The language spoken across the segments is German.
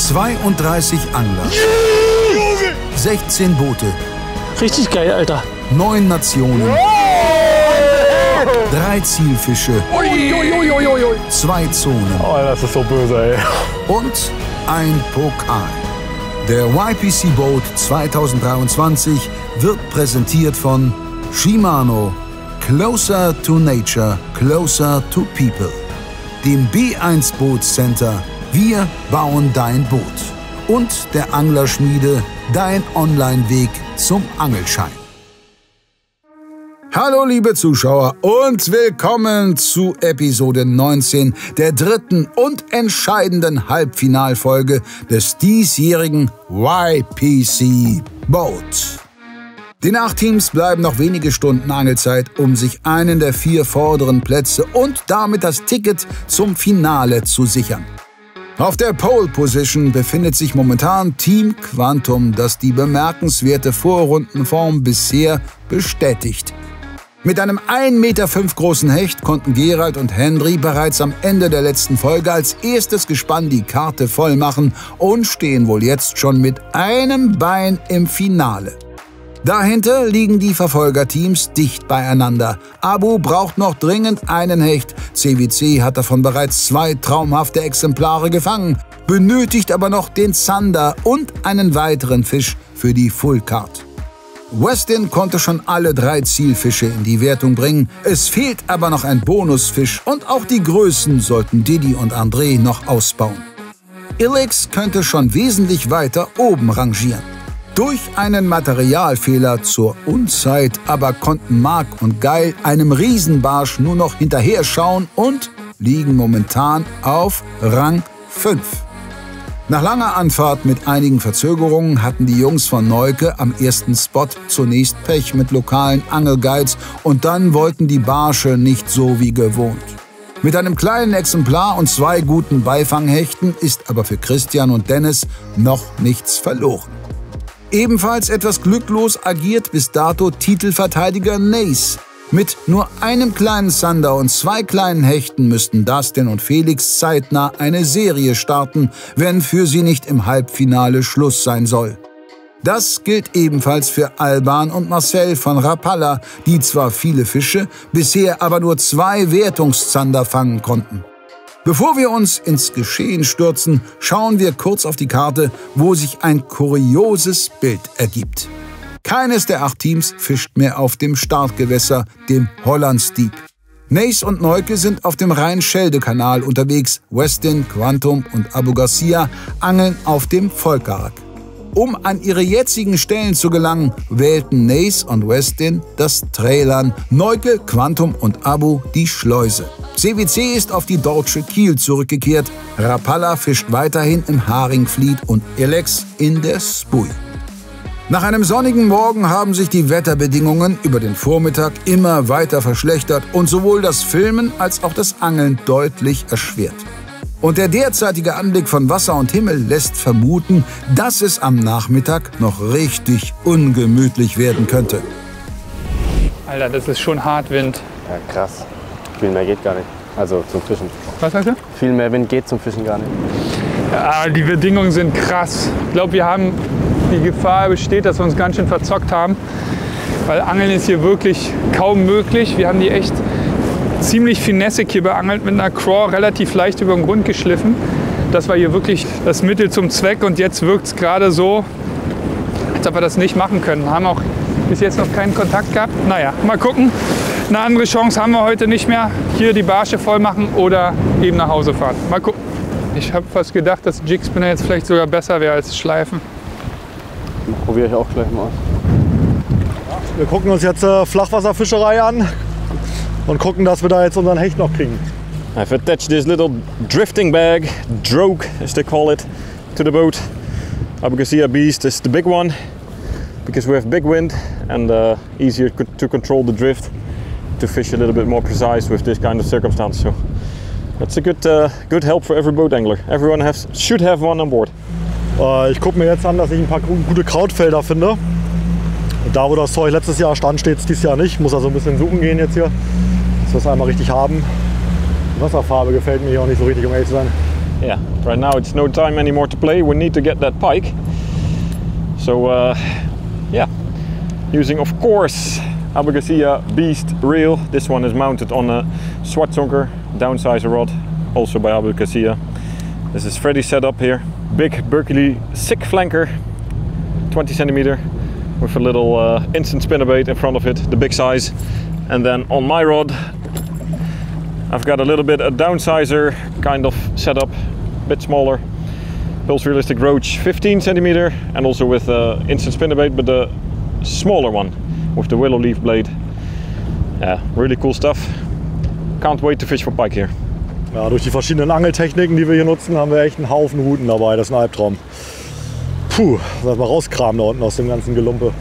32 Angler, 16 Boote, Richtig geil, Alter. 9 Nationen, 3 Zielfische, 2 Zonen Oh, das ist so böse, ey. und ein Pokal. Der YPC Boat 2023 wird präsentiert von Shimano, Closer to Nature, Closer to People, dem B1 Boot Center, wir bauen dein Boot, und der Anglerschmiede, dein Online-Weg zum Angelschein. Hallo liebe Zuschauer und willkommen zu Episode 19 der dritten und entscheidenden Halbfinalfolge des diesjährigen YPC Boat. Den 8 Teams bleiben noch wenige Stunden Angelzeit, um sich einen der 4 vorderen Plätze und damit das Ticket zum Finale zu sichern. Auf der Pole Position befindet sich momentan Team Quantum, das die bemerkenswerte Vorrundenform bisher bestätigt. Mit einem 1,5 Meter großen Hecht konnten Gerald und Henry bereits am Ende der letzten Folge als erstes Gespann die Karte voll machen und stehen wohl jetzt schon mit einem Bein im Finale. Dahinter liegen die Verfolgerteams dicht beieinander. Abu braucht noch dringend einen Hecht. CWC hat davon bereits 2 traumhafte Exemplare gefangen, benötigt aber noch den Zander und einen weiteren Fisch für die Full Card. Westin konnte schon alle 3 Zielfische in die Wertung bringen. Es fehlt aber noch ein Bonusfisch und auch die Größen sollten Didi und André noch ausbauen. Ilix könnte schon wesentlich weiter oben rangieren. Durch einen Materialfehler zur Unzeit aber konnten Mark und Geil einem Riesenbarsch nur noch hinterher schauen und liegen momentan auf Rang 5. Nach langer Anfahrt mit einigen Verzögerungen hatten die Jungs von Neuke am ersten Spot zunächst Pech mit lokalen Angelguides und dann wollten die Barsche nicht so wie gewohnt. Mit einem kleinen Exemplar und 2 guten Beifanghechten ist aber für Christian und Dennis noch nichts verloren. Ebenfalls etwas glücklos agiert bis dato Titelverteidiger Nace. Mit nur einem kleinen Zander und 2 kleinen Hechten müssten Dustin und Felix zeitnah eine Serie starten, wenn für sie nicht im Halbfinale Schluss sein soll. Das gilt ebenfalls für Alban und Marcel von Rapalla, die zwar viele Fische, bisher aber nur 2 Wertungszander fangen konnten. Bevor wir uns ins Geschehen stürzen, schauen wir kurz auf die Karte, wo sich ein kurioses Bild ergibt. Keines der 8 Teams fischt mehr auf dem Startgewässer, dem Hollandsdiep. Nace und Neuke sind auf dem Rhein-Schelde-Kanal unterwegs, Westin, Quantum und Abu Garcia angeln auf dem Volkerak. Um an ihre jetzigen Stellen zu gelangen, wählten Nace und Westin das Trailern, Neuke, Quantum und Abu die Schleuse. CWC ist auf die deutsche Kiel zurückgekehrt, Rapalla fischt weiterhin im Haringfliet und Elex in der Spui. Nach einem sonnigen Morgen haben sich die Wetterbedingungen über den Vormittag immer weiter verschlechtert und sowohl das Filmen als auch das Angeln deutlich erschwert. Und der derzeitige Anblick von Wasser und Himmel lässt vermuten, dass es am Nachmittag noch richtig ungemütlich werden könnte. Alter, das ist schon hart Wind. Ja, krass. Viel mehr geht gar nicht. Also zum Fischen. Was sagst du? Viel mehr Wind geht zum Fischen gar nicht. Ja, die Bedingungen sind krass. Ich glaube, die Gefahr besteht, dass wir uns ganz schön verzockt haben. Weil Angeln ist hier wirklich kaum möglich. Wir haben die echt ziemlich finessig hier beangelt, mit einer Craw relativ leicht über den Grund geschliffen. Das war hier wirklich das Mittel zum Zweck und jetzt wirkt es gerade so, als ob wir das nicht machen können. Haben auch bis jetzt noch keinen Kontakt gehabt. Naja, mal gucken. Eine andere Chance haben wir heute nicht mehr. Hier die Barsche voll machen oder eben nach Hause fahren. Mal gucken. Ich habe fast gedacht, dass Jigspinner jetzt vielleicht sogar besser wäre als Schleifen. Probiere ich auch gleich mal aus. Wir gucken uns jetzt Flachwasserfischerei an und gucken, dass wir da jetzt unseren Hecht noch kriegen. I've attached this little drifting bag, drogue as they call it, to the boat. Abu Garcia Beast is the big one because we have big wind and easier to control the drift, to fish a little bit more precise with this kind of circumstance. So that's a good help for every boat angler. Everyone should have one on board. Ich gucke mir jetzt an, dass ich ein paar gute Krautfelder finde. Und da, wo das Zeug letztes Jahr stand, steht es dieses Jahr nicht. Ich muss also ein bisschen suchen gehen jetzt hier, dass wir es einmal richtig haben. Die Wasserfarbe gefällt mir hier auch nicht so richtig, um ehrlich zu sein. yeah, right now it's no time anymore to play. We need to get that pike. So yeah, using of course Abu Garcia Beast reel. This one is mounted on a Schwarzonker downsizer rod, also by Abu Garcia. This is Freddy's setup here. Big Berkeley sick flanker, 20 centimeter, with a little instant spinnerbait in front of it, the big size. And then on my rod, I've got a little bit a downsizer kind of setup, a bit smaller. Pulse Realistic Roach 15 centimeter, and also with instant spinnerbait, but the smaller one with the willow leaf blade. Yeah, really cool stuff. Can't wait to fish for pike here. Ja, durch die verschiedenen Angeltechniken, die wir hier nutzen, haben wir echt einen Haufen Routen dabei. Das ist ein Albtraum. Puh, soll mal rauskramen da unten aus dem ganzen Gelumpe.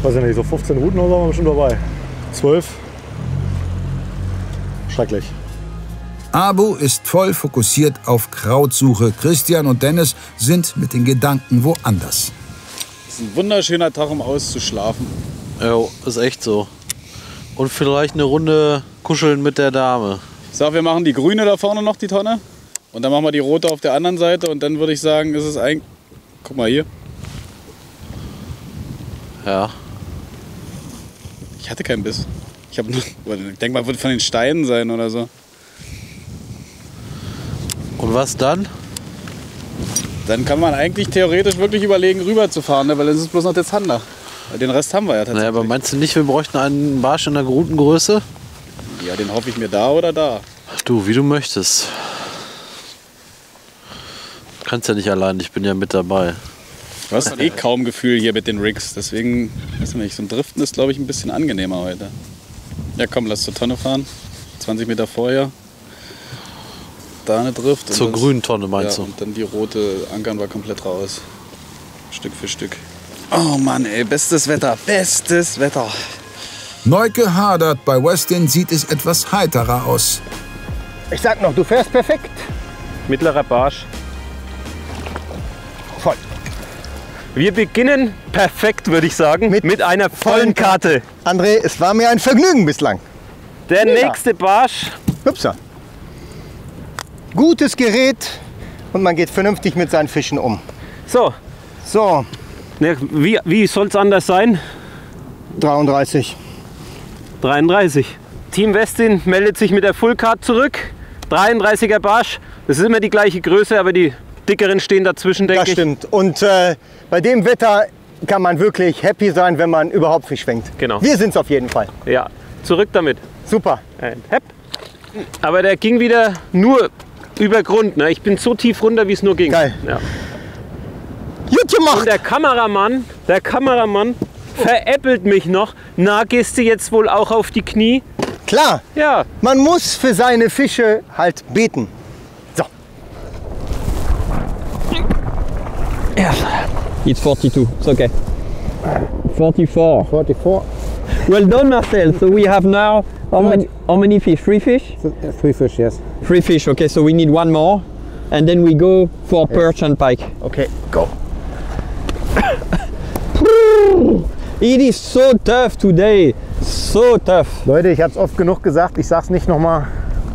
Weiß ich nicht, so 15 Routen oder so haben wir bestimmt dabei. 12. Schrecklich. Abu ist voll fokussiert auf Krautsuche. Christian und Dennis sind mit den Gedanken woanders. Es ist ein wunderschöner Tag, um auszuschlafen. Ja, ist echt so. Und vielleicht eine Runde kuscheln mit der Dame. Ich sag, wir machen die grüne da vorne noch, die Tonne. Und dann machen wir die rote auf der anderen Seite. Und dann würde ich sagen, ist es eigentlich... Guck mal hier. Ja. Ich hatte keinen Biss. Ich denke mal, wird von den Steinen sein oder so. Und was dann? Dann kann man eigentlich theoretisch wirklich überlegen, rüber zu fahren, ne? Weil dann ist es bloß noch der Zander. Den Rest haben wir ja tatsächlich. Naja, aber meinst du nicht, wir bräuchten einen Barsch in der guten Größe? Ja, den hoffe ich mir da oder da. Du, wie du möchtest. Du kannst ja nicht allein, ich bin ja mit dabei. Du hast eh kaum Gefühl hier mit den Rigs, deswegen, weiß ich nicht, so ein Driften ist, glaube ich, ein bisschen angenehmer heute. Ja komm, lass zur Tonne fahren, 20 Meter vorher. Da eine Drift. Zur grünen Tonne meinst du? Und dann die rote ankern wir komplett raus. Stück für Stück. Oh Mann ey, bestes Wetter, bestes Wetter. Neuke hadert, bei Westin sieht es etwas heiterer aus. Ich sag noch, du fährst perfekt. Mittlerer Barsch. Voll. Wir beginnen perfekt, würde ich sagen, mit einer vollen Karte. André, es war mir ein Vergnügen bislang. Der nächste Barsch. Hübser. Gutes Gerät und man geht vernünftig mit seinen Fischen um. So. So. Ne, wie soll es anders sein? 33. 33. Team Westin meldet sich mit der Fullcard zurück. 33er Barsch. Das ist immer die gleiche Größe, aber die dickeren stehen dazwischen, denke ich. Das stimmt. Und bei dem Wetter kann man wirklich happy sein, wenn man überhaupt Fisch fängt. Genau. Wir sind es auf jeden Fall. Ja, zurück damit. Super. Hepp. Aber der ging wieder nur über Grund. Ne? Ich bin so tief runter, wie es nur ging. Geil. Ja. Gut gemacht. Und der Kameramann veräppelt mich noch. Na, gehst du jetzt wohl auch auf die Knie? Klar. Ja. Man muss für seine Fische halt beten. So. Yes. It's 42. It's okay. 44. 44. Well done, Marcel. So we have now how many fish? 3 fish? 3 fish, yes. 3 fish. Okay, so we need 1 more, and then we go for perch and pike. Okay, go. It is so tough today. So tough. Leute, ich habe es oft genug gesagt. Ich sag's nicht nochmal.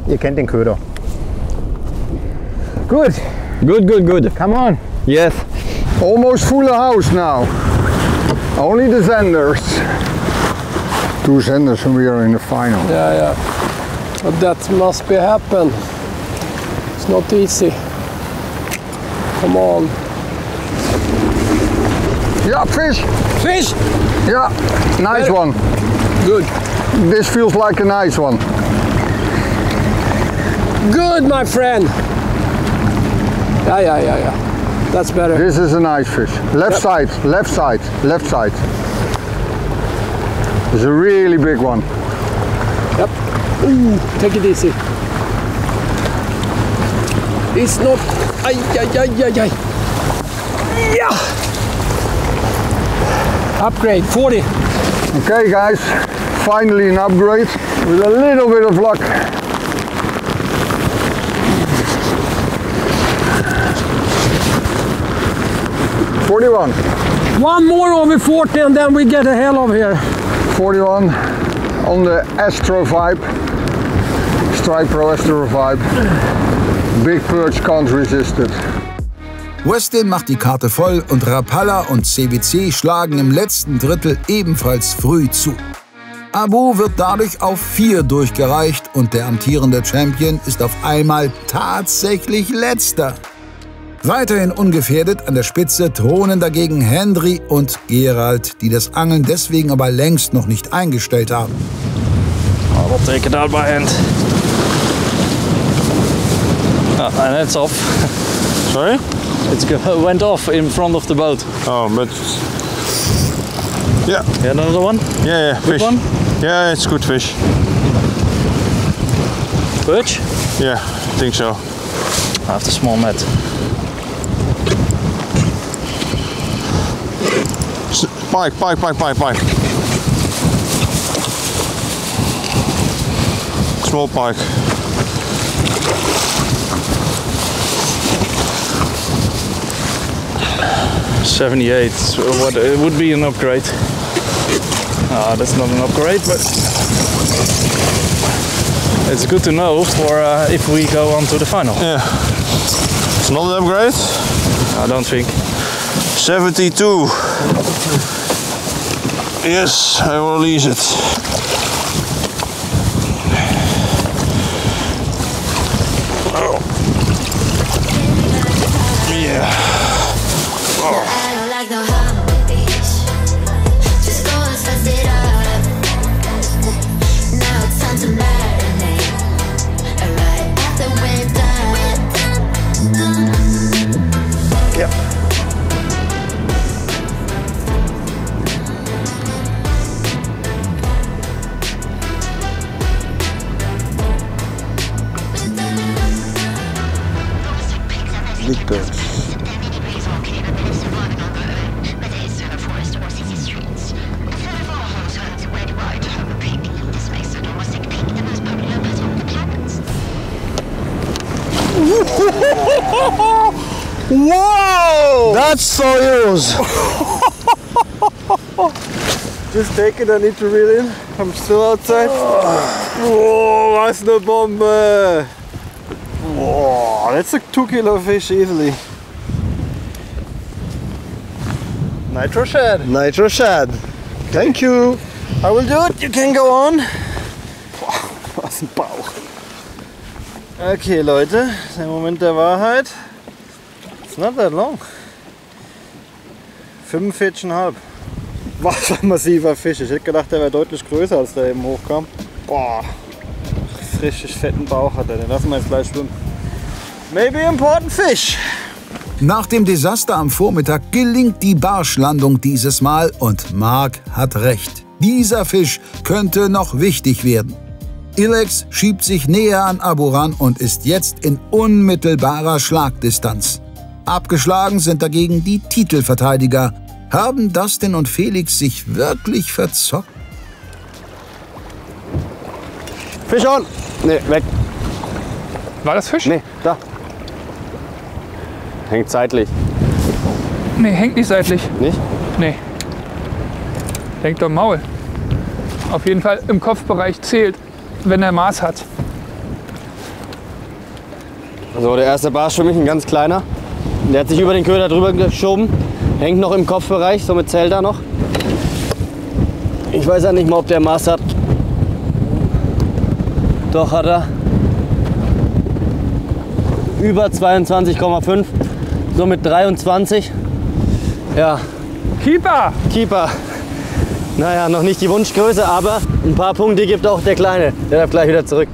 Ihr kennt den Köder. Good. Good. Come on. Yes. Almost full house now. Only the Zenders. 2 Zenders and we are in the final. Yeah. But that must be happen. It's not easy. Come on. Yeah, fish. Fish? Yeah, nice one. Good. This feels like a nice one. Good, my friend. Yeah. That's better. This is a nice fish. Left side. It's a really big one. Yep. Ooh, take it easy. It's not. Ay. Yeah. Upgrade 40. Okay, guys. Finally an upgrade with a little bit of luck. $41. One more over 40 and then we get the hell of here. 41 on the Astro Vibe. Strike Pro Astro 5. Big perch can't resist it. Westin macht die Karte voll und Rapala und CBC schlagen im letzten Drittel ebenfalls früh zu. Abu wird dadurch auf 4 durchgereicht und der amtierende Champion ist auf einmal tatsächlich Letzter. Weiterhin ungefährdet an der Spitze thronen dagegen Hendry und Gerald, die das Angeln deswegen aber längst noch nicht eingestellt haben. I will take it out by hand. And it's off. Sorry? It went off in front of the boat. Oh, but yeah. Another one? Yeah, Good fish. one? Yeah, it's good fish. Perch? Yeah, I think so. I have the small net. Pike. Small pike. $78. What it would be an upgrade. That's not an upgrade, but it's good to know for if we go on to the final. Yeah. It's not an upgrade? I don't think. 72. Yes, I will release it. Oh. Yeah. Oh. Big perch. Whoa! That's €4. Just take it, I need to reel in. I'm still outside. Whoa, was eine Bombe! Whoa, that's a 2 kilo fish easily. Nitro shad. Nitro shad. Thank you. I will do it, you can go on. Boah, was ein Bauch. Okay Leute, der Moment der Wahrheit. It's not that long. 45,5. Was ein massiver Fisch. Ich hätte gedacht, der wäre deutlich größer, als der eben hochkam. Boah, richtig fetten Bauch hat er. Den lassen wir jetzt gleich schwimmen. Maybe important fish. Nach dem Desaster am Vormittag gelingt die Barschlandung dieses Mal und Mark hat recht. Dieser Fisch könnte noch wichtig werden. Ilex schiebt sich näher an Abu ran und ist jetzt in unmittelbarer Schlagdistanz. Abgeschlagen sind dagegen die Titelverteidiger. Haben Dustin und Felix sich wirklich verzockt? Fisch on! Ne, weg. War das Fisch? Ne, da. Hängt seitlich. Nee, hängt nicht seitlich. Nicht? Nee. Hängt am Maul. Auf jeden Fall im Kopfbereich zählt, wenn er Maß hat. Also der erste Barsch für mich ein ganz kleiner. Der hat sich über den Köder drüber geschoben. Hängt noch im Kopfbereich, somit zählt er noch. Ich weiß ja nicht mal, ob der Maß hat. Doch, hat er. Über 22,5, somit 23. Ja. Keeper! Keeper. Naja, noch nicht die Wunschgröße, aber ein paar Punkte gibt auch der Kleine. Der darf gleich wieder zurück.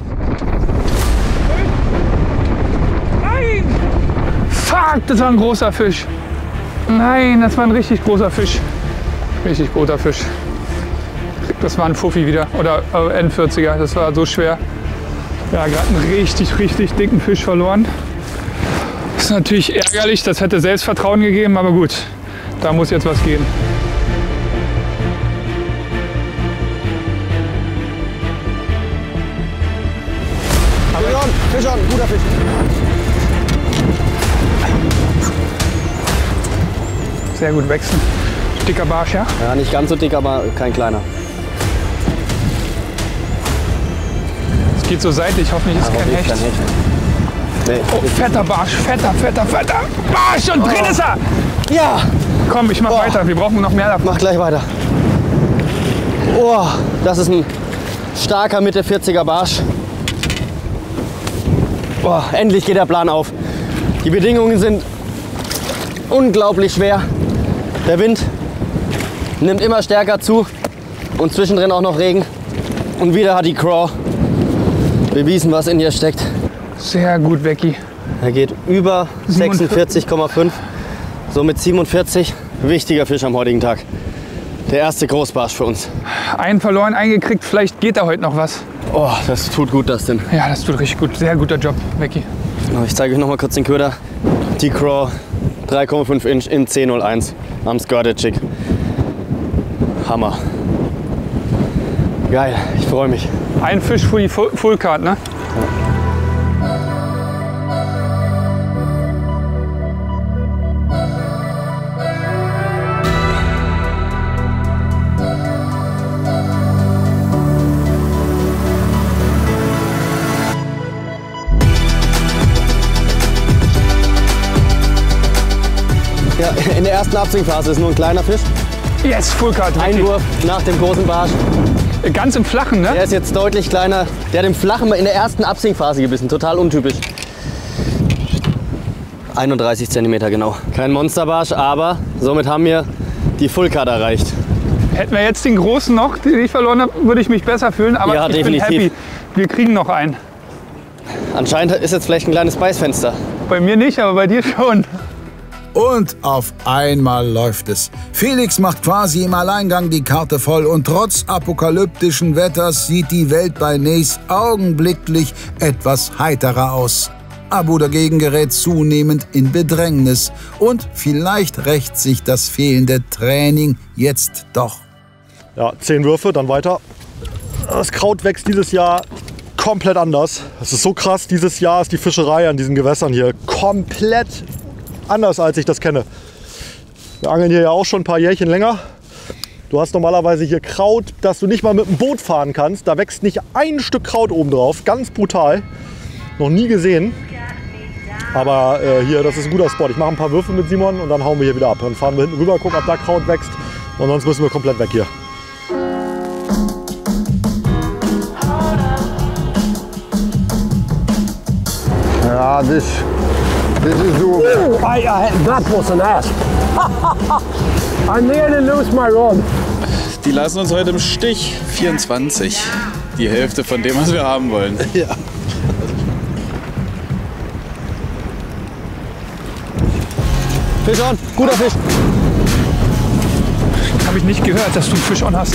Nein! Fuck, das war ein großer Fisch. Nein, das war ein richtig großer Fisch. Richtig großer Fisch. Das war ein Fuffi wieder. Oder N40er. Das war so schwer. Ja, gerade einen richtig dicken Fisch verloren. Das ist natürlich ärgerlich. Das hätte Selbstvertrauen gegeben. Aber gut, da muss jetzt was gehen. Fisch on, guter Fisch. Sehr gut wechseln. Dicker Barsch, ja? Ja, nicht ganz so dick, aber kein kleiner. Geht so seitlich, hoffentlich ist kein Hecht. Nee. Oh, fetter Barsch, fetter Barsch und drin ist er! Ja! Komm, ich mach weiter, wir brauchen noch mehr davon. Mach gleich weiter. Oh, das ist ein starker Mitte 40er Barsch. Oh, endlich geht der Plan auf. Die Bedingungen sind unglaublich schwer. Der Wind nimmt immer stärker zu und zwischendrin auch noch Regen. Und wieder hat die Craw bewiesen, was in ihr steckt. Sehr gut, Becky. Er geht über 46,5, somit 47. Wichtiger Fisch am heutigen Tag. Der erste Großbarsch für uns. Einen verloren, eingekriegt, vielleicht geht da heute noch was. Oh, das tut gut, das denn. Ja, das tut richtig gut. Sehr guter Job, Becky. Ich zeige euch noch mal kurz den Köder. Die Craw 3,5 Inch in 10,01 am Skirted Jig. Hammer. Geil, ich freue mich. Ein Fisch für die Full Card, ne? Ja, in der ersten Abswingphase ist nur ein kleiner Fisch. Yes, Full Card. Einwurf nach dem großen Barsch. Ganz im Flachen, ne? Der ist jetzt deutlich kleiner. Der hat im Flachen in der ersten Abswingphase gebissen. Total untypisch. 31 cm genau. Kein Monsterbarsch, aber somit haben wir die Full Card erreicht. Hätten wir jetzt den großen noch, den ich verloren habe, würde ich mich besser fühlen. Aber ja, ich definitiv. bin happy. Wir kriegen noch einen. Anscheinend ist jetzt vielleicht ein kleines Beißfenster. Bei mir nicht, aber bei dir schon. Und auf einmal läuft es. Felix macht quasi im Alleingang die Karte voll und trotz apokalyptischen Wetters sieht die Welt bei Nace augenblicklich etwas heiterer aus. Abu dagegen gerät zunehmend in Bedrängnis und vielleicht rächt sich das fehlende Training jetzt doch. Ja, 10 Würfe, dann weiter. Das Kraut wächst dieses Jahr komplett anders. Es ist so krass, dieses Jahr ist die Fischerei an diesen Gewässern hier komplett anders, als ich das kenne. Wir angeln hier ja auch schon ein paar Jährchen länger. Du hast normalerweise hier Kraut, das du nicht mal mit dem Boot fahren kannst. Da wächst nicht ein Stück Kraut oben drauf. Ganz brutal. Noch nie gesehen. Aber hier, das ist ein guter Spot. Ich mache ein paar Würfe mit Simon und dann hauen wir hier wieder ab. Dann fahren wir hinten rüber, gucken, ob da Kraut wächst. Und sonst müssen wir komplett weg hier. Ja, this is doable. Oh, that was an ass. I nearly lose my rod. Die lassen uns heute im Stich. 24. Die Hälfte von dem, was wir haben wollen. Ja. Fisch on, guter Fisch. Habe ich nicht gehört, dass du einen Fisch on hast.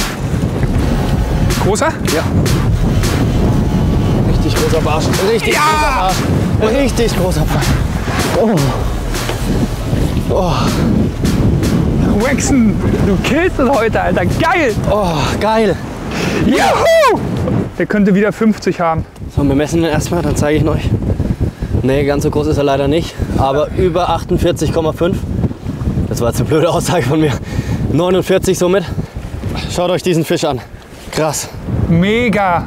Großer? Ja. Richtig großer Barsch. Richtig großer Barsch. Richtig großer Barsch. Oh. Oh. Waxen, du killst es heute, Alter. Geil! Oh, geil. Juhu! Der könnte wieder 50 haben. So, wir messen ihn erstmal, dann zeige ich ihn euch. Nee, ganz so groß ist er leider nicht. Aber über 48,5. Das war jetzt eine blöde Aussage von mir. 49 somit. Schaut euch diesen Fisch an. Krass. Mega.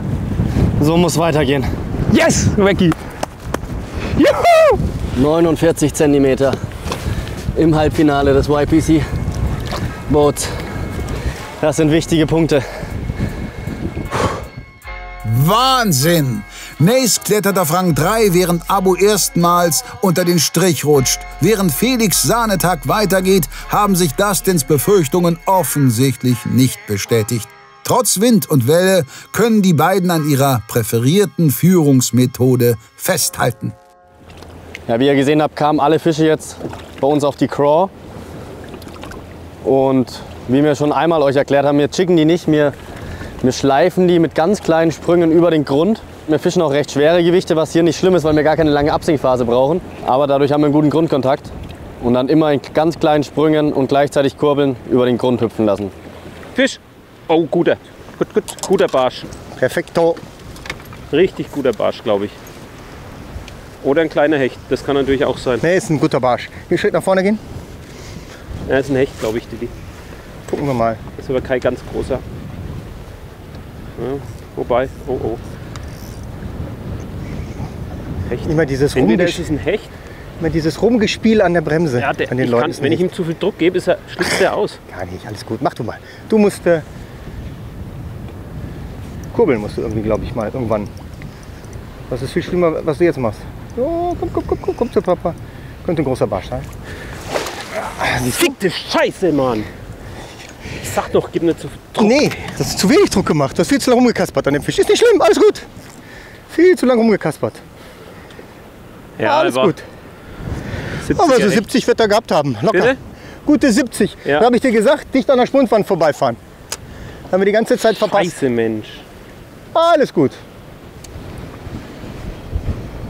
So muss weitergehen. Yes, Becky. Juhu! 49 cm im Halbfinale des YPC Boats. Das sind wichtige Punkte. Wahnsinn! Nace klettert auf Rang 3, während Abu erstmals unter den Strich rutscht. Während Felix Sahnetag weitergeht, haben sich Dustins Befürchtungen offensichtlich nicht bestätigt. Trotz Wind und Welle können die beiden an ihrer präferierten Führungsmethode festhalten. Ja, wie ihr gesehen habt, kamen alle Fische jetzt bei uns auf die Craw. Und wie wir schon einmal euch erklärt haben, wir chicken die nicht, wir schleifen die mit ganz kleinen Sprüngen über den Grund. Wir fischen auch recht schwere Gewichte, was hier nicht schlimm ist, weil wir gar keine lange Absinkphase brauchen. Aber dadurch haben wir einen guten Grundkontakt und dann immer in ganz kleinen Sprüngen und gleichzeitig kurbeln über den Grund hüpfen lassen. Fisch. Oh, guter. Guter Barsch. Perfekto. Richtig guter Barsch, glaube ich. Oder ein kleiner Hecht, das kann natürlich auch sein. Nee, ist ein guter Barsch. Hier Schritt nach vorne gehen. Ja, ist ein Hecht, glaube ich, Didi. Gucken wir mal. Das ist aber kein ganz großer. Ja, wobei, oh oh. Hecht. Immer dieses Entweder ist es ein Hecht. Immer dieses Rumgespiel an der Bremse. Ja, an den Leuten. wenn ich ihm zu viel Druck gebe, schlüpft er aus. Gar nicht, alles gut. Mach du mal. Du musst kurbeln musst du irgendwie, glaube ich mal, irgendwann. Das ist viel schlimmer, was du jetzt machst. Oh, komm zu Papa. Könnte ein großer Barsch sein. Fickte Scheiße, Mann. Ich sag doch, gib nicht zu viel Druck. Nee, das ist zu wenig Druck gemacht. Du hast viel zu lange rumgekaspert an dem Fisch. Ist nicht schlimm, alles gut. Viel zu lange rumgekaspert. Ja, alles gut. Aber so 70 wird er gehabt haben. Locker. Bitte? Gute 70. Ja. Da habe ich dir gesagt, dicht an der Spundwand vorbeifahren. Haben wir die ganze Zeit verpasst. Scheiße, Mensch. Alles gut.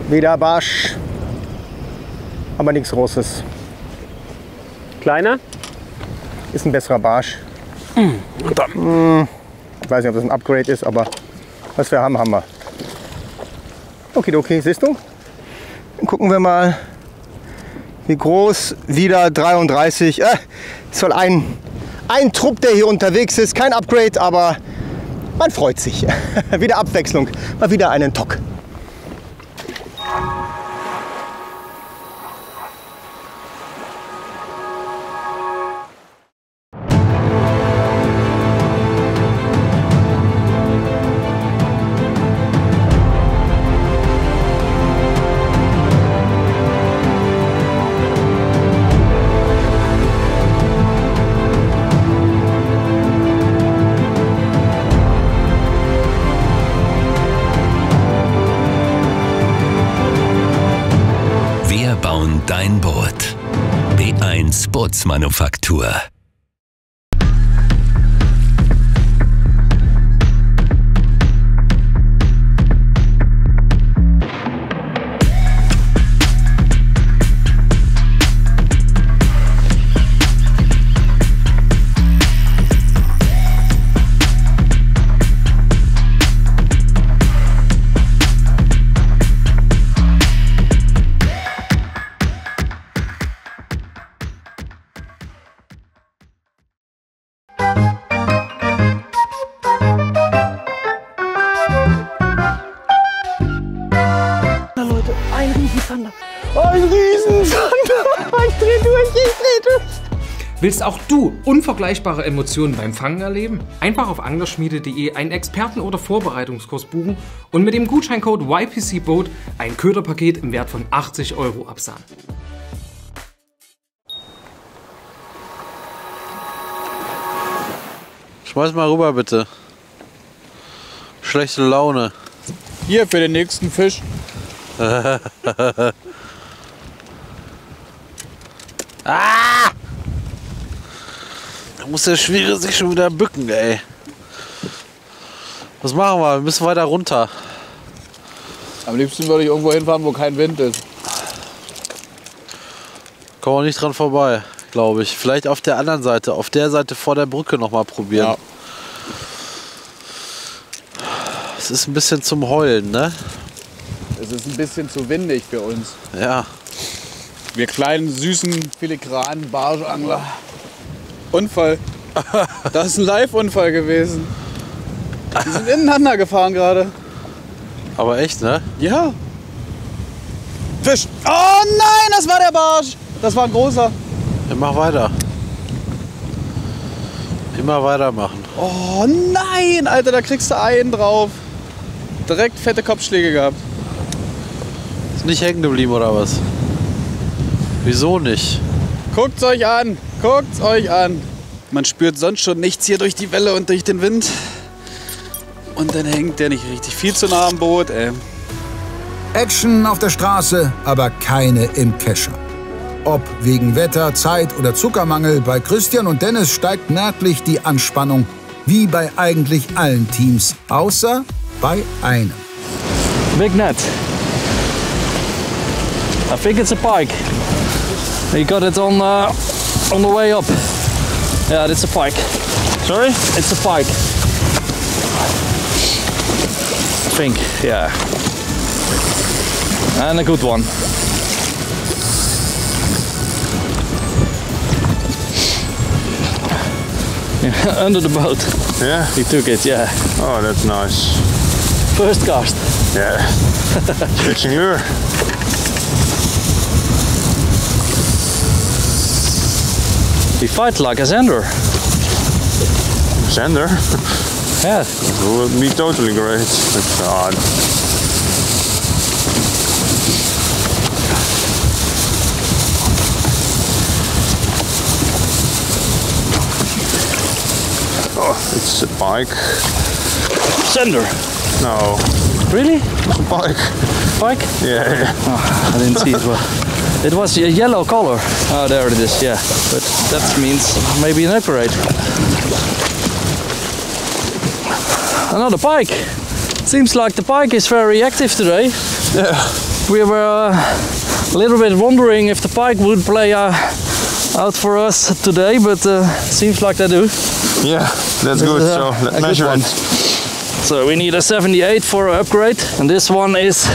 Wieder Barsch. Aber nichts Großes. Kleiner? Ist ein besserer Barsch. Ich weiß nicht, ob das ein Upgrade ist, aber was wir haben, haben wir. Okay, siehst du? Dann gucken wir mal, wie groß. Wieder 33. Es soll ein Trupp, der hier unterwegs ist. Kein Upgrade, aber man freut sich. Wieder Abwechslung. Mal wieder einen Tock. Dein Boot. B1 Bootsmanufaktur. Ein Riesenzander! Ich dreh durch. Willst auch du unvergleichbare Emotionen beim Fangen erleben? Einfach auf anglerschmiede.de einen Experten- oder Vorbereitungskurs buchen und mit dem Gutscheincode YPCBOAT ein Köderpaket im Wert von 80 € absahnen. Schmeiß mal rüber, bitte. Schlechte Laune. Hier für den nächsten Fisch. Ah! Da muss der Schwere sich schon wieder bücken, ey. Was machen wir? Wir müssen weiter runter. Am liebsten würde ich irgendwo hinfahren, wo kein Wind ist. Kommen wir nicht dran vorbei, glaube ich. Vielleicht auf der anderen Seite, auf der Seite vor der Brücke noch mal probieren. Ja. Es ist ein bisschen zum Heulen, ne? Es ist ein bisschen zu windig für uns. Ja. Wir kleinen, süßen, filigranen Barschangler. Unfall. Das ist ein Live-Unfall gewesen. Die sind ineinander gefahren gerade. Aber echt, ne? Ja. Fisch. Oh nein, das war der Barsch. Das war ein großer. Ja, mach weiter. Immer weitermachen. Oh nein, Alter, da kriegst du einen drauf. Direkt fette Kopfschläge gehabt. Ist nicht hängen geblieben oder was? Wieso nicht? Guckt's euch an, guckt's euch an. Man spürt sonst schon nichts hier durch die Welle und durch den Wind. Und dann hängt der nicht richtig viel zu nah am Boot, ey. Action auf der Straße, aber keine im Kescher. Ob wegen Wetter, Zeit oder Zuckermangel, bei Christian und Dennis steigt merklich die Anspannung, wie bei eigentlich allen Teams, außer bei einem. Big net. I think it's a pike. You got it on the way up. Yeah, it's a pike. Sorry? It's a pike. I think, yeah. And a good one. Under the boat. Yeah? He took it, yeah. Oh, that's nice. First cast. Yeah. Switching lure. He fight like a Zander. Zander? Yeah. That would be totally great. But, oh, it's a pike. Zander. No. Really? It's a pike. Pike? Yeah. Oh, I didn't see it well. It was a yellow color. Oh, there it is, yeah. But that means maybe an upgrade. Another pike. Seems like the pike is very active today. Yeah. We were a little bit wondering if the pike would play out for us today, but seems like they do. Yeah, that's good. So let's measure it. So we need a 78 for an upgrade, and this one is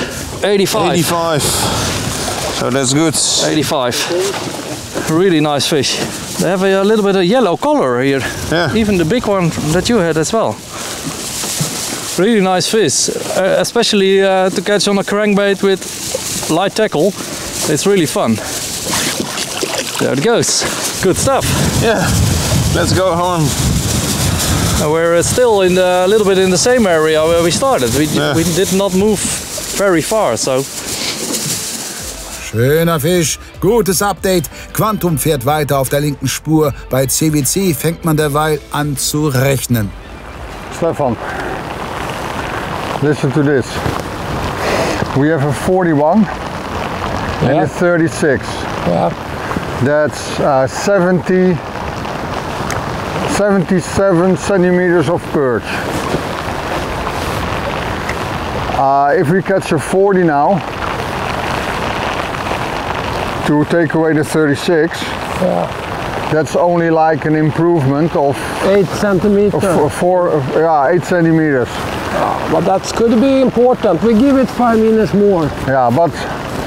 85. 85. So that's good. 85. Really nice fish. They have a little bit of yellow color here. Yeah. Even the big one that you had as well. Really nice fish, especially to catch on a crankbait with light tackle. It's really fun. There it goes. Good stuff. Yeah. Let's go home. We're still in a little bit in the same area where we started. We did not move very far, so. Schöner Fisch, gutes Update. Quantum fährt weiter auf der linken Spur. Bei CWC fängt man derweil an zu rechnen. Stefan, listen to this. We have a 41 and a 36. Yeah. That's 77 centimeters of perch. If we catch a 40 now, to take away the 36, that's only like an improvement of 8 centimeters. 8 centimeters. But that could be important. We give it 5 minutes more. Yeah, but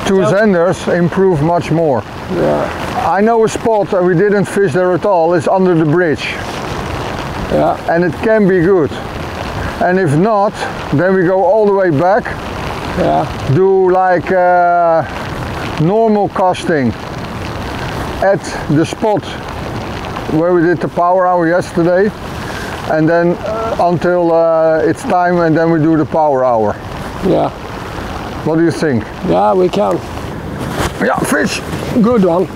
two Zanders improve much more. Yeah. I know a spot and we didn't fish there at all. It's under the bridge. Yeah. And it can be good. And if not, then we go all the way back. Yeah. Do like normal casting at the spot where we did the power hour yesterday, and then until it's time, and then we do the power hour. Yeah. What do you think? Yeah, we can. Yeah, fish. Good one.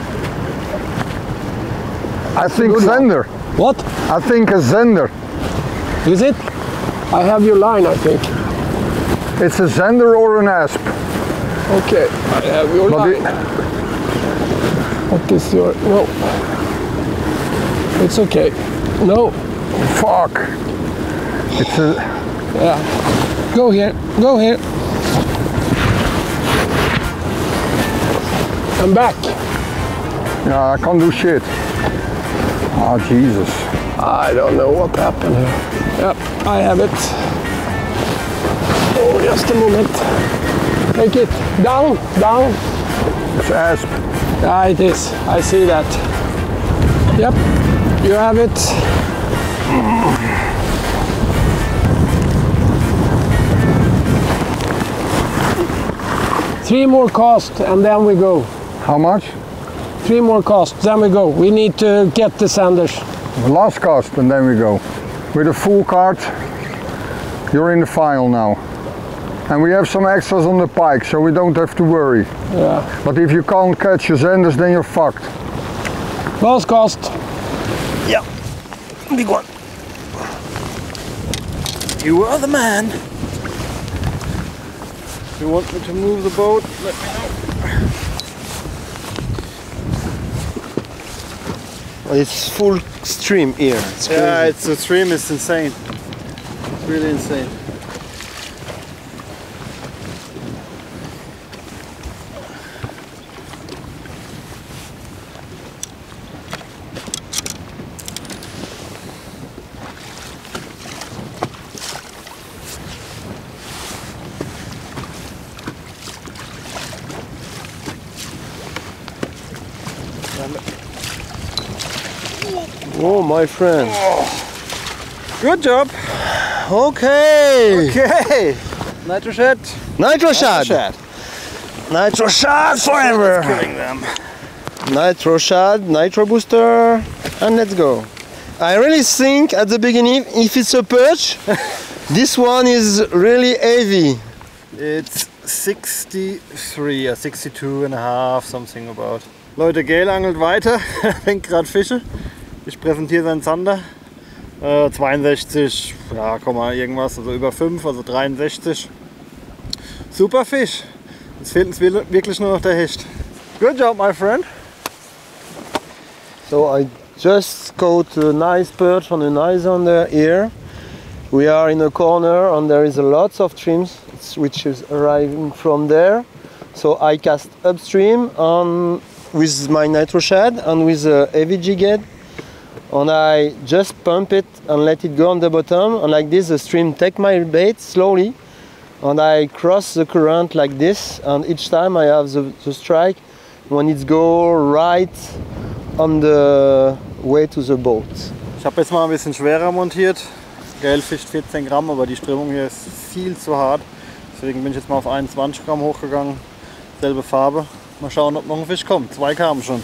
I think Zander. What? I think a Zander. Is it? I have your line, I think. It's a Zander or an asp. Okay, I have your line. What is your... No. It's okay. No. Fuck. It's a... Yeah. Go here. Go here. I'm back. Yeah, I can't do shit. Oh, Jesus. I don't know what happened here. Yep, I have it. Oh, just a moment. Take it. Down, down. It's asp. Yeah, it is. I see that. Yep, you have it. Three more casts and then we go. How much? 3 more casts, then we go. We need to get the Sanders. The last cast and then we go. With a full cart, you're in the final now. And we have some extras on the pike, so we don't have to worry. Yeah. But if you can't catch your Zanders, then you're fucked. Last cast. Yeah, big one. You are the man. If you want me to move the boat, let me know. It's full stream here. It's yeah, the stream is insane. It's really insane. Oh, my friend. Good job. Okay. Okay. Nitrojet. Nitro shad. Nitro shad forever. Killing them. Nitro shad, nitro booster, and let's go. I really think at the beginning, if it's a perch, this one is really heavy. It's 63 or 62 and a half, something about. Leute, Gail angelt weiter, fängt gerade Fische. Ich präsentiere seinen Zander. 62, ja, irgendwas, also über 5, also 63. Super Fisch. Jetzt fehlt uns wirklich nur noch der Hecht. Good job, my friend. So I just caught a nice perch on a nice under here. We are in a corner and there is a lots of shrimps which is arriving from there. So I cast upstream with my nitro shad and with a heavy jig head, and I just pump it and let it go on the bottom, and like this the stream take my bait slowly and I cross the current like this, and each time I have the strike when it go right on the way to the boat. Ich habe jetzt mal ein bisschen schwerer montiert. Gail fischt 14 Gramm, aber die Strömung hier ist viel zu hart. Deswegen bin ich jetzt mal auf 21 Gramm hochgegangen. Selbe Farbe. Mal schauen, ob noch ein Fisch kommt. 2 kamen schon.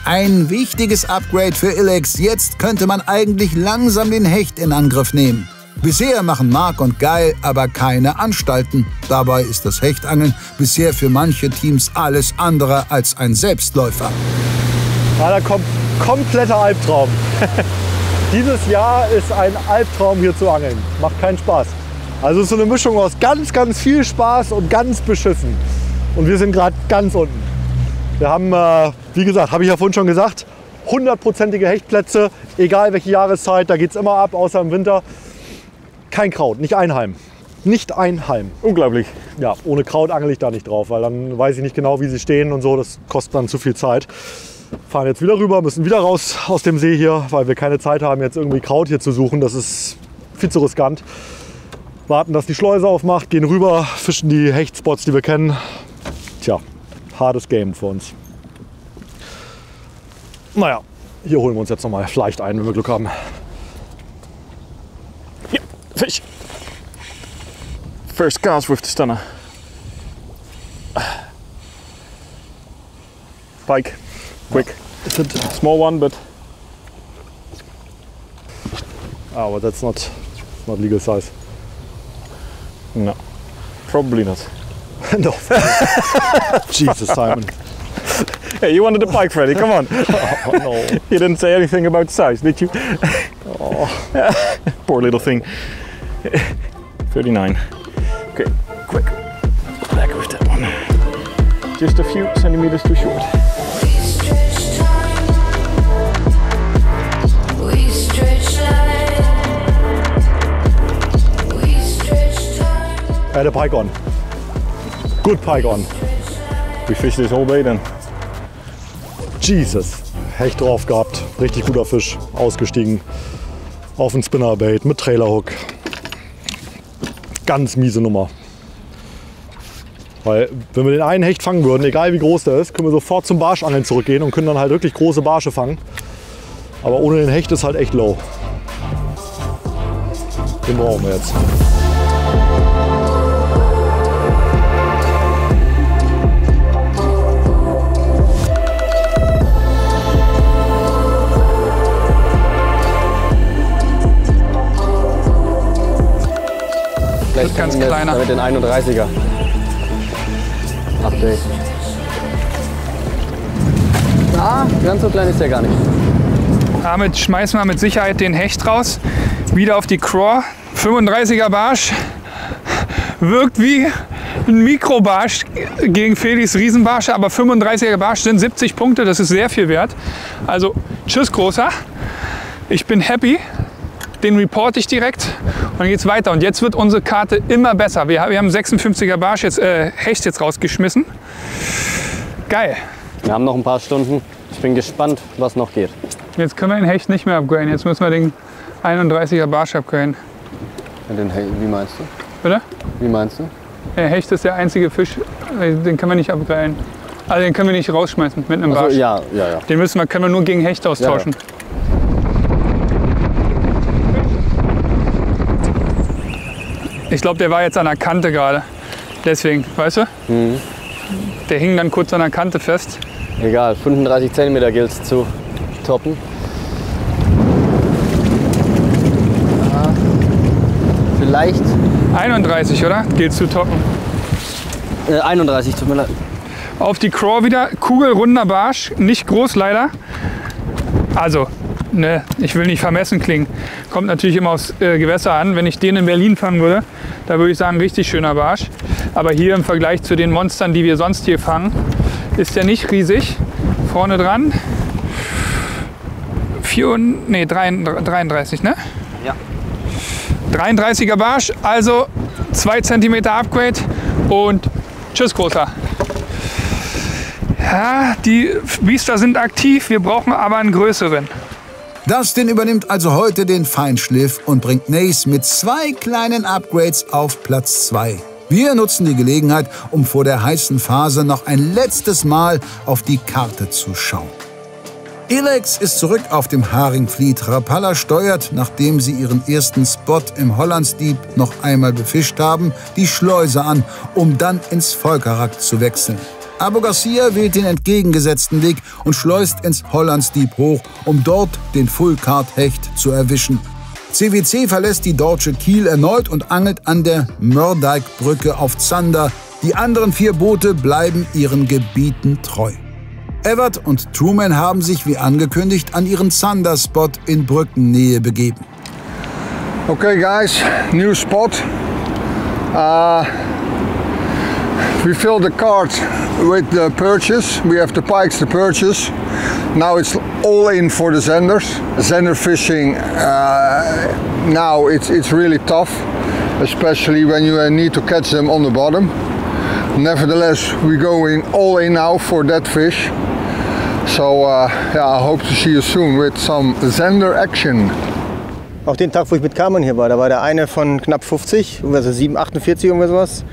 Ein wichtiges Upgrade für Ilex. Jetzt könnte man eigentlich langsam den Hecht in Angriff nehmen. Bisher machen Marc und Gail aber keine Anstalten. Dabei ist das Hechtangeln bisher für manche Teams alles andere als ein Selbstläufer. Ja, da kommt kompletter Albtraum. Dieses Jahr ist ein Albtraum hier zu angeln. Macht keinen Spaß. Also es ist so eine Mischung aus ganz, ganz viel Spaß und ganz beschissen. Und wir sind gerade ganz unten. Wir haben, wie gesagt, habe ich ja vorhin schon gesagt, 100%ige Hechtplätze, egal welche Jahreszeit, da geht es immer ab, außer im Winter. Kein Kraut, nicht ein Halm. Nicht ein Halm. Unglaublich. Ja, ohne Kraut angel ich da nicht drauf, weil dann weiß ich nicht genau, wie sie stehen und so. Das kostet dann zu viel Zeit. Fahren jetzt wieder rüber, müssen wieder raus aus dem See hier, weil wir keine Zeit haben, jetzt irgendwie Kraut hier zu suchen. Das ist viel zu riskant. Warten, dass die Schleuse aufmacht, gehen rüber, fischen die Hechtspots, die wir kennen. Tja, hartes Game für uns. Naja, hier holen wir uns jetzt noch mal vielleicht ein, wenn wir Glück haben. Ja, Fisch. First cast with the stunner. Pike. Quick. Is it small one, but but that's not legal size. No, probably not. No. Jesus, Simon. Hey, you wanted a pike, Freddy? Come on. Oh, no. You didn't say anything about size, did you? Oh. Poor little thing. 39. Okay, quick. Back with that one. Just a few centimeters too short. I had a pike on. Good pike on. We fished this whole day then. Jesus. Hecht drauf gehabt. Richtig guter Fisch. Ausgestiegen. Auf den Spinnerbait mit Trailerhook. Ganz miese Nummer. Weil, wenn wir den einen Hecht fangen würden, egal wie groß der ist, können wir sofort zum Barschangeln zurückgehen und können dann halt wirklich große Barsche fangen. Aber ohne den Hecht ist halt echt low. Den brauchen wir jetzt. Vielleicht ganz kleiner. Mit den 31er. Update. Ah, ganz so klein ist der gar nicht. Damit schmeißen wir mit Sicherheit den Hecht raus. Wieder auf die Craw. 35er Barsch. Wirkt wie ein Mikrobarsch gegen Felix Riesenbarsche, aber 35er Barsch sind 70 Punkte, das ist sehr viel wert. Also tschüss Großer, ich bin happy, den reporte ich direkt und dann geht's weiter. Und jetzt wird unsere Karte immer besser. Wir haben 56er Barsch jetzt, Hecht jetzt rausgeschmissen. Geil. Wir haben noch ein paar Stunden. Ich bin gespannt, was noch geht. Jetzt können wir den Hecht nicht mehr upgraden, jetzt müssen wir den 31er Barsch upgraden. Wie meinst du? Bitte? Wie meinst du? Der Hecht ist der einzige Fisch, den können wir nicht upgraden. Also den können wir nicht rausschmeißen mit einem Barsch. Ja. Den können wir nur gegen Hecht austauschen. Ja. Ich glaube, der war jetzt an der Kante gerade. Deswegen, weißt du? Mhm. Der hing dann kurz an der Kante fest. Egal, 35 cm gilt es zu toppen. Ja, vielleicht. 31, oder? Gilt zu toppen. 31, tut mir leid. Auf die Craw wieder. Kugelrunder Barsch. Nicht groß leider. Also, ne, ich will nicht vermessen klingen. Kommt natürlich immer aufs Gewässer an. Wenn ich den in Berlin fangen würde, da würde ich sagen, richtig schöner Barsch. Aber hier im Vergleich zu den Monstern, die wir sonst hier fangen, ist der nicht riesig. Vorne dran 33, ne? Ja. 33er Barsch, also 2 cm Upgrade und tschüss, Großer. Ja, die Biester sind aktiv, wir brauchen aber einen größeren. Dustin übernimmt also heute den Feinschliff und bringt Nace mit 2 kleinen Upgrades auf Platz 2. Wir nutzen die Gelegenheit, um vor der heißen Phase noch ein letztes Mal auf die Karte zu schauen. Elex ist zurück auf dem Haringfleet. Rapala steuert, nachdem sie ihren ersten Spot im Hollandsdieb noch einmal befischt haben, die Schleuse an, um dann ins Volkerak zu wechseln. Abu Garcia wählt den entgegengesetzten Weg und schleust ins Hollandsdieb hoch, um dort den Full-Card-Hecht zu erwischen. CWC verlässt die deutsche Kiel erneut und angelt an der Moerdijk-Brücke auf Zander. Die anderen 4 Boote bleiben ihren Gebieten treu. Evert und Truman haben sich wie angekündigt an ihren Zander-Spot in Brückennähe begeben. Okay guys, new spot. We filled the cart with the perches. We have the pikes to purchase. Now it's all in for the Zenders. Zender fishing now it's really tough, especially when you need to catch them on the bottom. Nevertheless, we're going all in now for that fish. So yeah, I hope to see you soon with some Zender action. Auch den Tag, wo ich mit Carmen hier war, da war der eine von knapp 50, also 7,48 irgendwie sowas.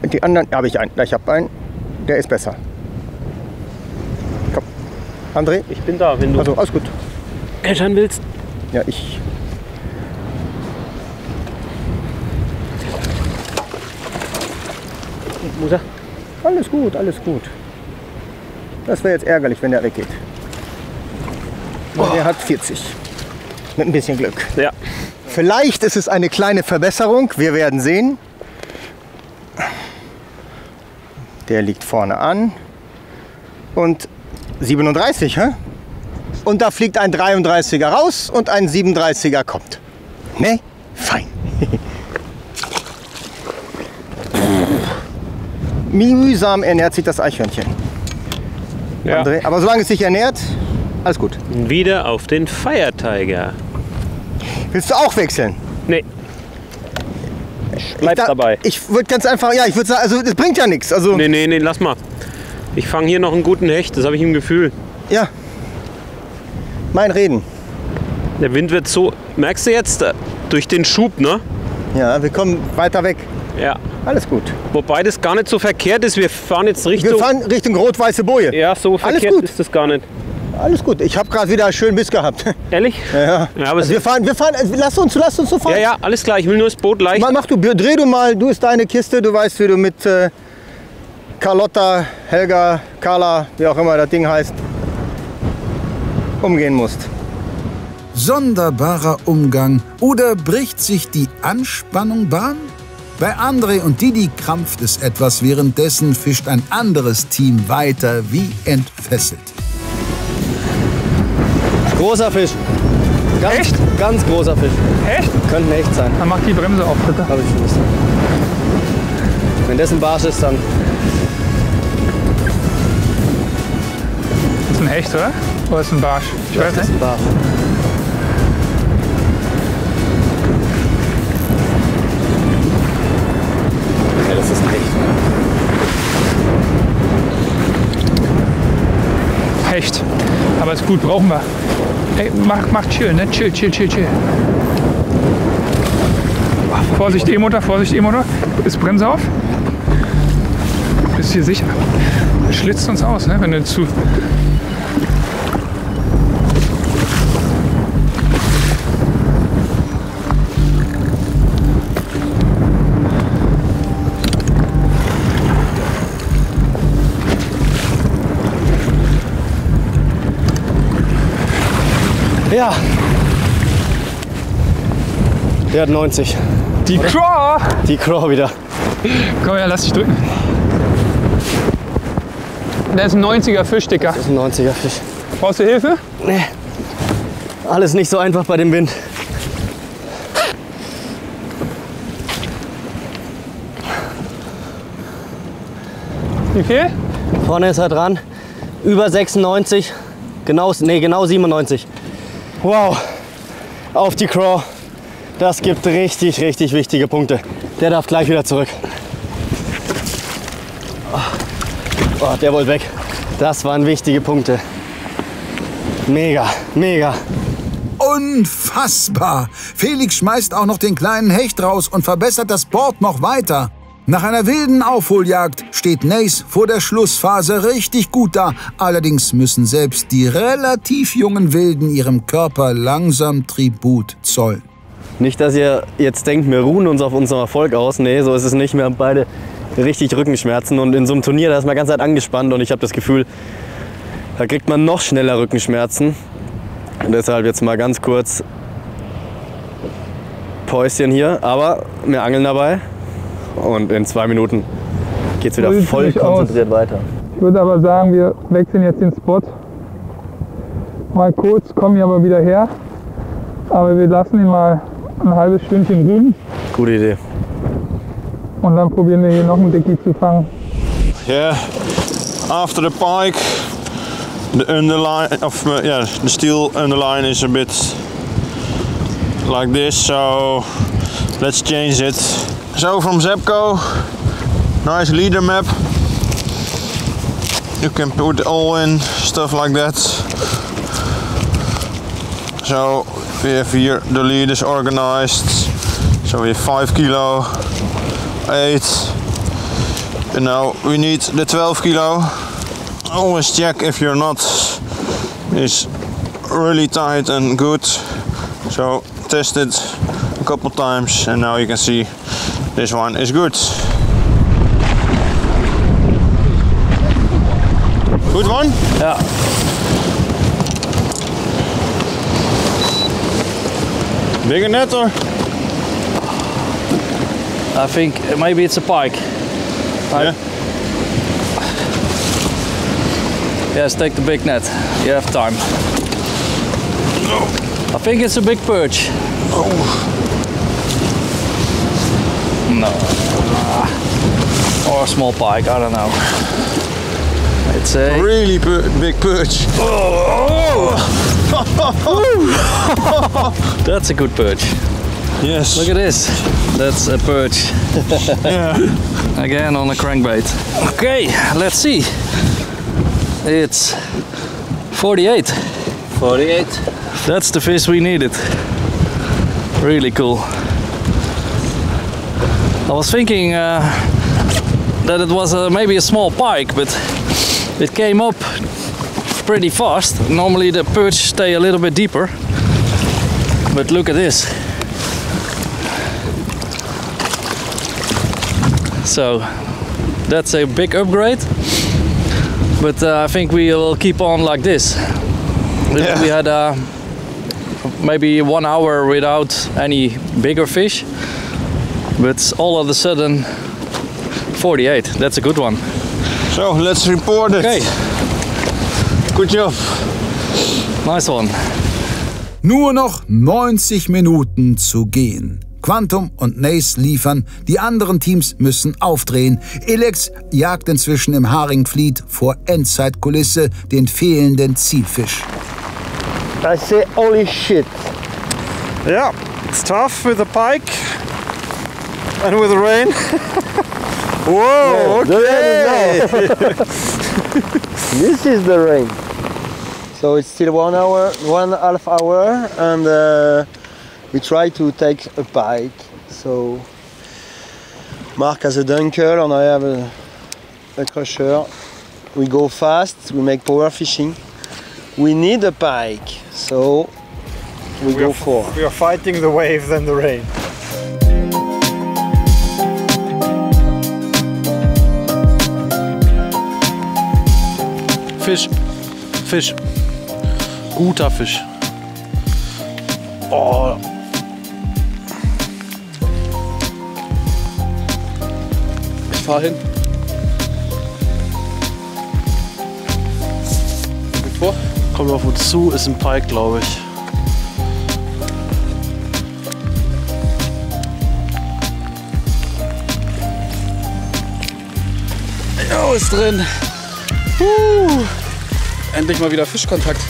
Und die anderen, habe ich einen. Ich habe einen, der ist besser. Komm. André? Ich bin da, wenn du. Also, alles gut. Äschern willst? Ja, ich. Mutter? Alles gut, alles gut. Das wäre jetzt ärgerlich, wenn der weggeht. Der hat 40. Mit ein bisschen Glück. Ja. Vielleicht ist es eine kleine Verbesserung. Wir werden sehen. Der liegt vorne an. Und 37, hä? Und da fliegt ein 33er raus und ein 37er kommt. Ne? Fein. Mühsam ernährt sich das Eichhörnchen. Ja. André, aber solange es sich ernährt, alles gut. Wieder auf den Fire Tiger. Willst du auch wechseln? Nee. Bleib dabei. Ich würde ganz einfach, ja, ich würde sagen, also das bringt ja nichts. Also Nee, lass mal. Ich fange hier noch einen guten Hecht, das habe ich im Gefühl. Ja. Mein Reden. Der Wind wird so, merkst du jetzt, durch den Schub, ne? Ja, wir kommen weiter weg. Ja. Alles gut. Wobei das gar nicht so verkehrt ist, wir fahren jetzt Richtung... Wir fahren Richtung rot-weiße Boje. Ja, so verkehrt ist das gar nicht. Alles gut, ich habe gerade wieder einen schönen Biss gehabt. Ehrlich? Ja. Ja, aber also wir fahren, lass uns so fahren. Ja, alles klar, ich will nur das Boot leicht... Mach du, dreh du mal, du ist deine Kiste, du weißt, wie du mit Carlotta, Helga, Carla, wie auch immer das Ding heißt, umgehen musst. Sonderbarer Umgang, oder bricht sich die Anspannung Bahn? Bei André und Didi krampft es etwas, währenddessen fischt ein anderes Team weiter wie entfesselt. Großer Fisch. Echt? Ganz großer Fisch. Echt? Könnte echt sein. Dann mach die Bremse auf, bitte. Hab ich nicht. Wenn das ein Barsch ist, dann... Das ist ein Hecht, oder? Oder ist es ein Barsch? Ich weiß Das ist nicht. ein Barsch. Ja, das ist ein Hecht. Hecht. Aber ist gut, brauchen wir. Ey, mach chill, ne? Chill. Vorsicht, E-Motor, Vorsicht, E-Motor. Ist Bremse auf? Bist du hier sicher? Das schlitzt uns aus, ne? Wenn du zu... Ja. Der hat 90. Die Craw! Die Craw wieder. Komm her, lass dich drücken. Der ist ein 90er Fisch, Dicker. Das ist ein 90er Fisch. Brauchst du Hilfe? Nee. Alles nicht so einfach bei dem Wind. Wie viel? Vorne ist er dran. Über 96. Genau 97. Wow. Auf die Craw. Das gibt richtig, richtig wichtige Punkte. Der darf gleich wieder zurück. Oh, der wollte weg. Das waren wichtige Punkte. Mega, mega. Unfassbar! Felix schmeißt auch noch den kleinen Hecht raus und verbessert das Board noch weiter. Nach einer wilden Aufholjagd steht Nace vor der Schlussphase richtig gut da. Allerdings müssen selbst die relativ jungen Wilden ihrem Körper langsam Tribut zollen. Nicht, dass ihr jetzt denkt, wir ruhen uns auf unserem Erfolg aus. Nee, so ist es nicht. Wir haben beide richtig Rückenschmerzen. Und in so einem Turnier, da ist man ganz Zeit angespannt. Und ich habe das Gefühl, da kriegt man noch schneller Rückenschmerzen. Und deshalb jetzt mal ganz kurz Päuschen hier. Aber wir angeln dabei. Und in 2 Minuten geht es wieder voll konzentriert weiter. Ich würde aber sagen, wir wechseln jetzt den Spot. Mal kurz, kommen hier aber wieder her. Aber wir lassen ihn mal ein halbes Stündchen ruhen. Gute Idee. Und dann probieren wir hier noch einen Dickie zu fangen. Yeah, after the pike, the underline of the steel underline is a bit like this, so let's change it. So from Zebco, nice leader map. You can put all in stuff like that. So we have here the leaders organized. So we have 5 kilo, 8, and now we need the 12 kilo. Always check if your knot is really tight and good. So test it a couple times and now you can see this one is good. Good one? Yeah. Bigger net or? I think maybe it's a pike. Yeah. Yes, take the big net. You have time. I think it's a big perch. No. Or a small pike, I don't know. It's a really big perch. That's a good perch. Yes. Look at this. That's a perch. Yeah. Again on a crankbait. Okay, let's see. It's 48. 48. That's the fish we needed. Really cool. I was thinking that it was maybe a small pike, but it came up pretty fast. Normally the perch stay a little bit deeper. But look at this. So that's a big upgrade. But I think we will keep on like this. Yeah. We had maybe 1 hour without any bigger fish, but all of a sudden 48. That's a good one. So let's report it. Okay. Good job. Nice one. Nur noch 90 Minuten zu gehen. Quantum und Nace liefern, die anderen Teams müssen aufdrehen. Elex jagt inzwischen im Haringfleet vor Endzeitkulisse den fehlenden Zielfisch. I say holy shit. Yeah, it's tough with the pike and with the rain. Whoa, yeah, okay. This is the rain. So it's still 1 hour, 1.5 hour, and we try to take a pike. So Mark has a dunkel and I have a crusher. We go fast, we make power fishing. We need a pike, so we go for. We are fighting the waves and the rain. Fisch. Fisch. Guter Fisch. Oh. Ich fahr hin. Vor. Kommt auf uns zu, ist ein Pike, glaube ich. Ja, ist drin. Endlich mal wieder Fischkontakt.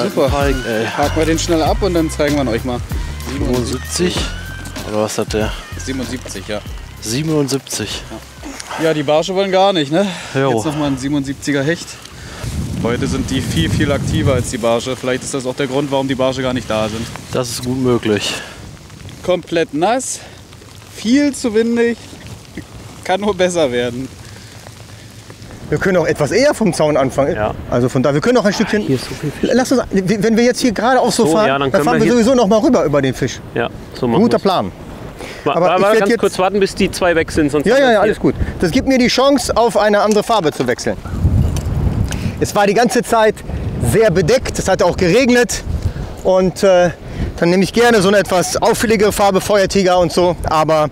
Super. Pike, ey. Haken wir den schnell ab und dann zeigen wir ihn euch mal. 75? Oder was hat der? 77, ja. 77. Ja, die Barsche wollen gar nicht, ne? Jo. Jetzt nochmal ein 77er Hecht. Heute sind die viel, viel aktiver als die Barsche. Vielleicht ist das auch der Grund, warum die Barsche gar nicht da sind. Das ist gut möglich. Komplett nass, viel zu windig, kann nur besser werden. Wir können auch etwas eher vom Zaun anfangen. Ja. Also von da, wir können auch ein Stückchen. Hier ist so viel Fisch. Lass uns, wenn wir jetzt hier geradeaus so fahren, ja, dann dann fahren wir hier sowieso noch mal rüber über den Fisch. Ja, so machen Guter wir's. Plan. Aber ich werd ganz jetzt- kurz warten, bis die zwei weg sind. Sonst Ja, haben wir ja, hier- alles gut. Das gibt mir die Chance, auf eine andere Farbe zu wechseln. Es war die ganze Zeit sehr bedeckt, es hat auch geregnet und dann nehme ich gerne so eine etwas auffälligere Farbe, Feuertiger und so. Aber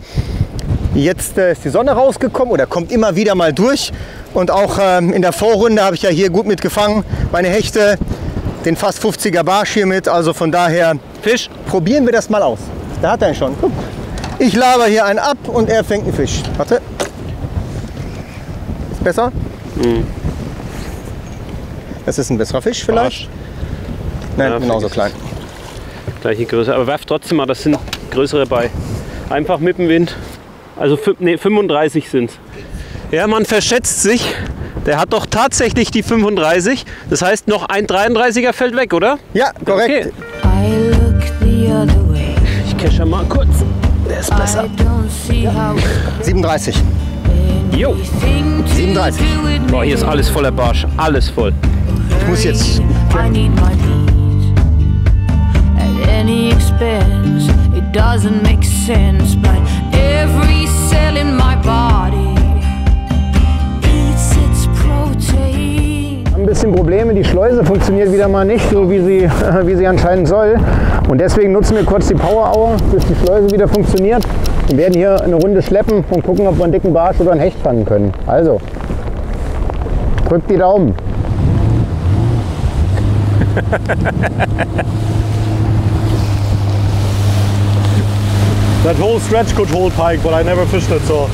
jetzt ist die Sonne rausgekommen oder kommt immer wieder mal durch und auch in der Vorrunde habe ich ja hier gut mitgefangen. Meine Hechte, den fast 50er Barsch hier mit, also von daher Fisch. Probieren wir das mal aus. Da hat er ihn schon. Guck. Ich laber hier einen ab und er fängt einen Fisch. Warte. Ist besser? Mhm. Das ist ein besserer Fisch vielleicht. Nein, Ja, genauso vergiss klein. Gleiche Größe. Aber werft trotzdem mal, das sind größere bei. Einfach mit dem Wind. Also 35 sind es. Ja, man verschätzt sich. Der hat doch tatsächlich die 35. Das heißt, noch ein 33er fällt weg, oder? Ja, korrekt. Okay. Ich kesche mal kurz. Der ist besser. 37. Jo. 37. Boah, hier ist alles voller Barsch. Alles voll. Ich muss jetzt. I need my needs at any expense. It doesn't make sense, but every cell in my body eats its protein. Ein bisschen Probleme, die Schleuse funktioniert wieder mal nicht so, wie sie anscheinend soll. Und deswegen nutzen wir kurz die Power-Hour, bis die Schleuse wieder funktioniert. Wir werden hier eine Runde schleppen und gucken, ob wir einen dicken Barsch oder einen Hecht fangen können. Also, drückt die Daumen. That whole stretch could hold pike, but I never fished it, so.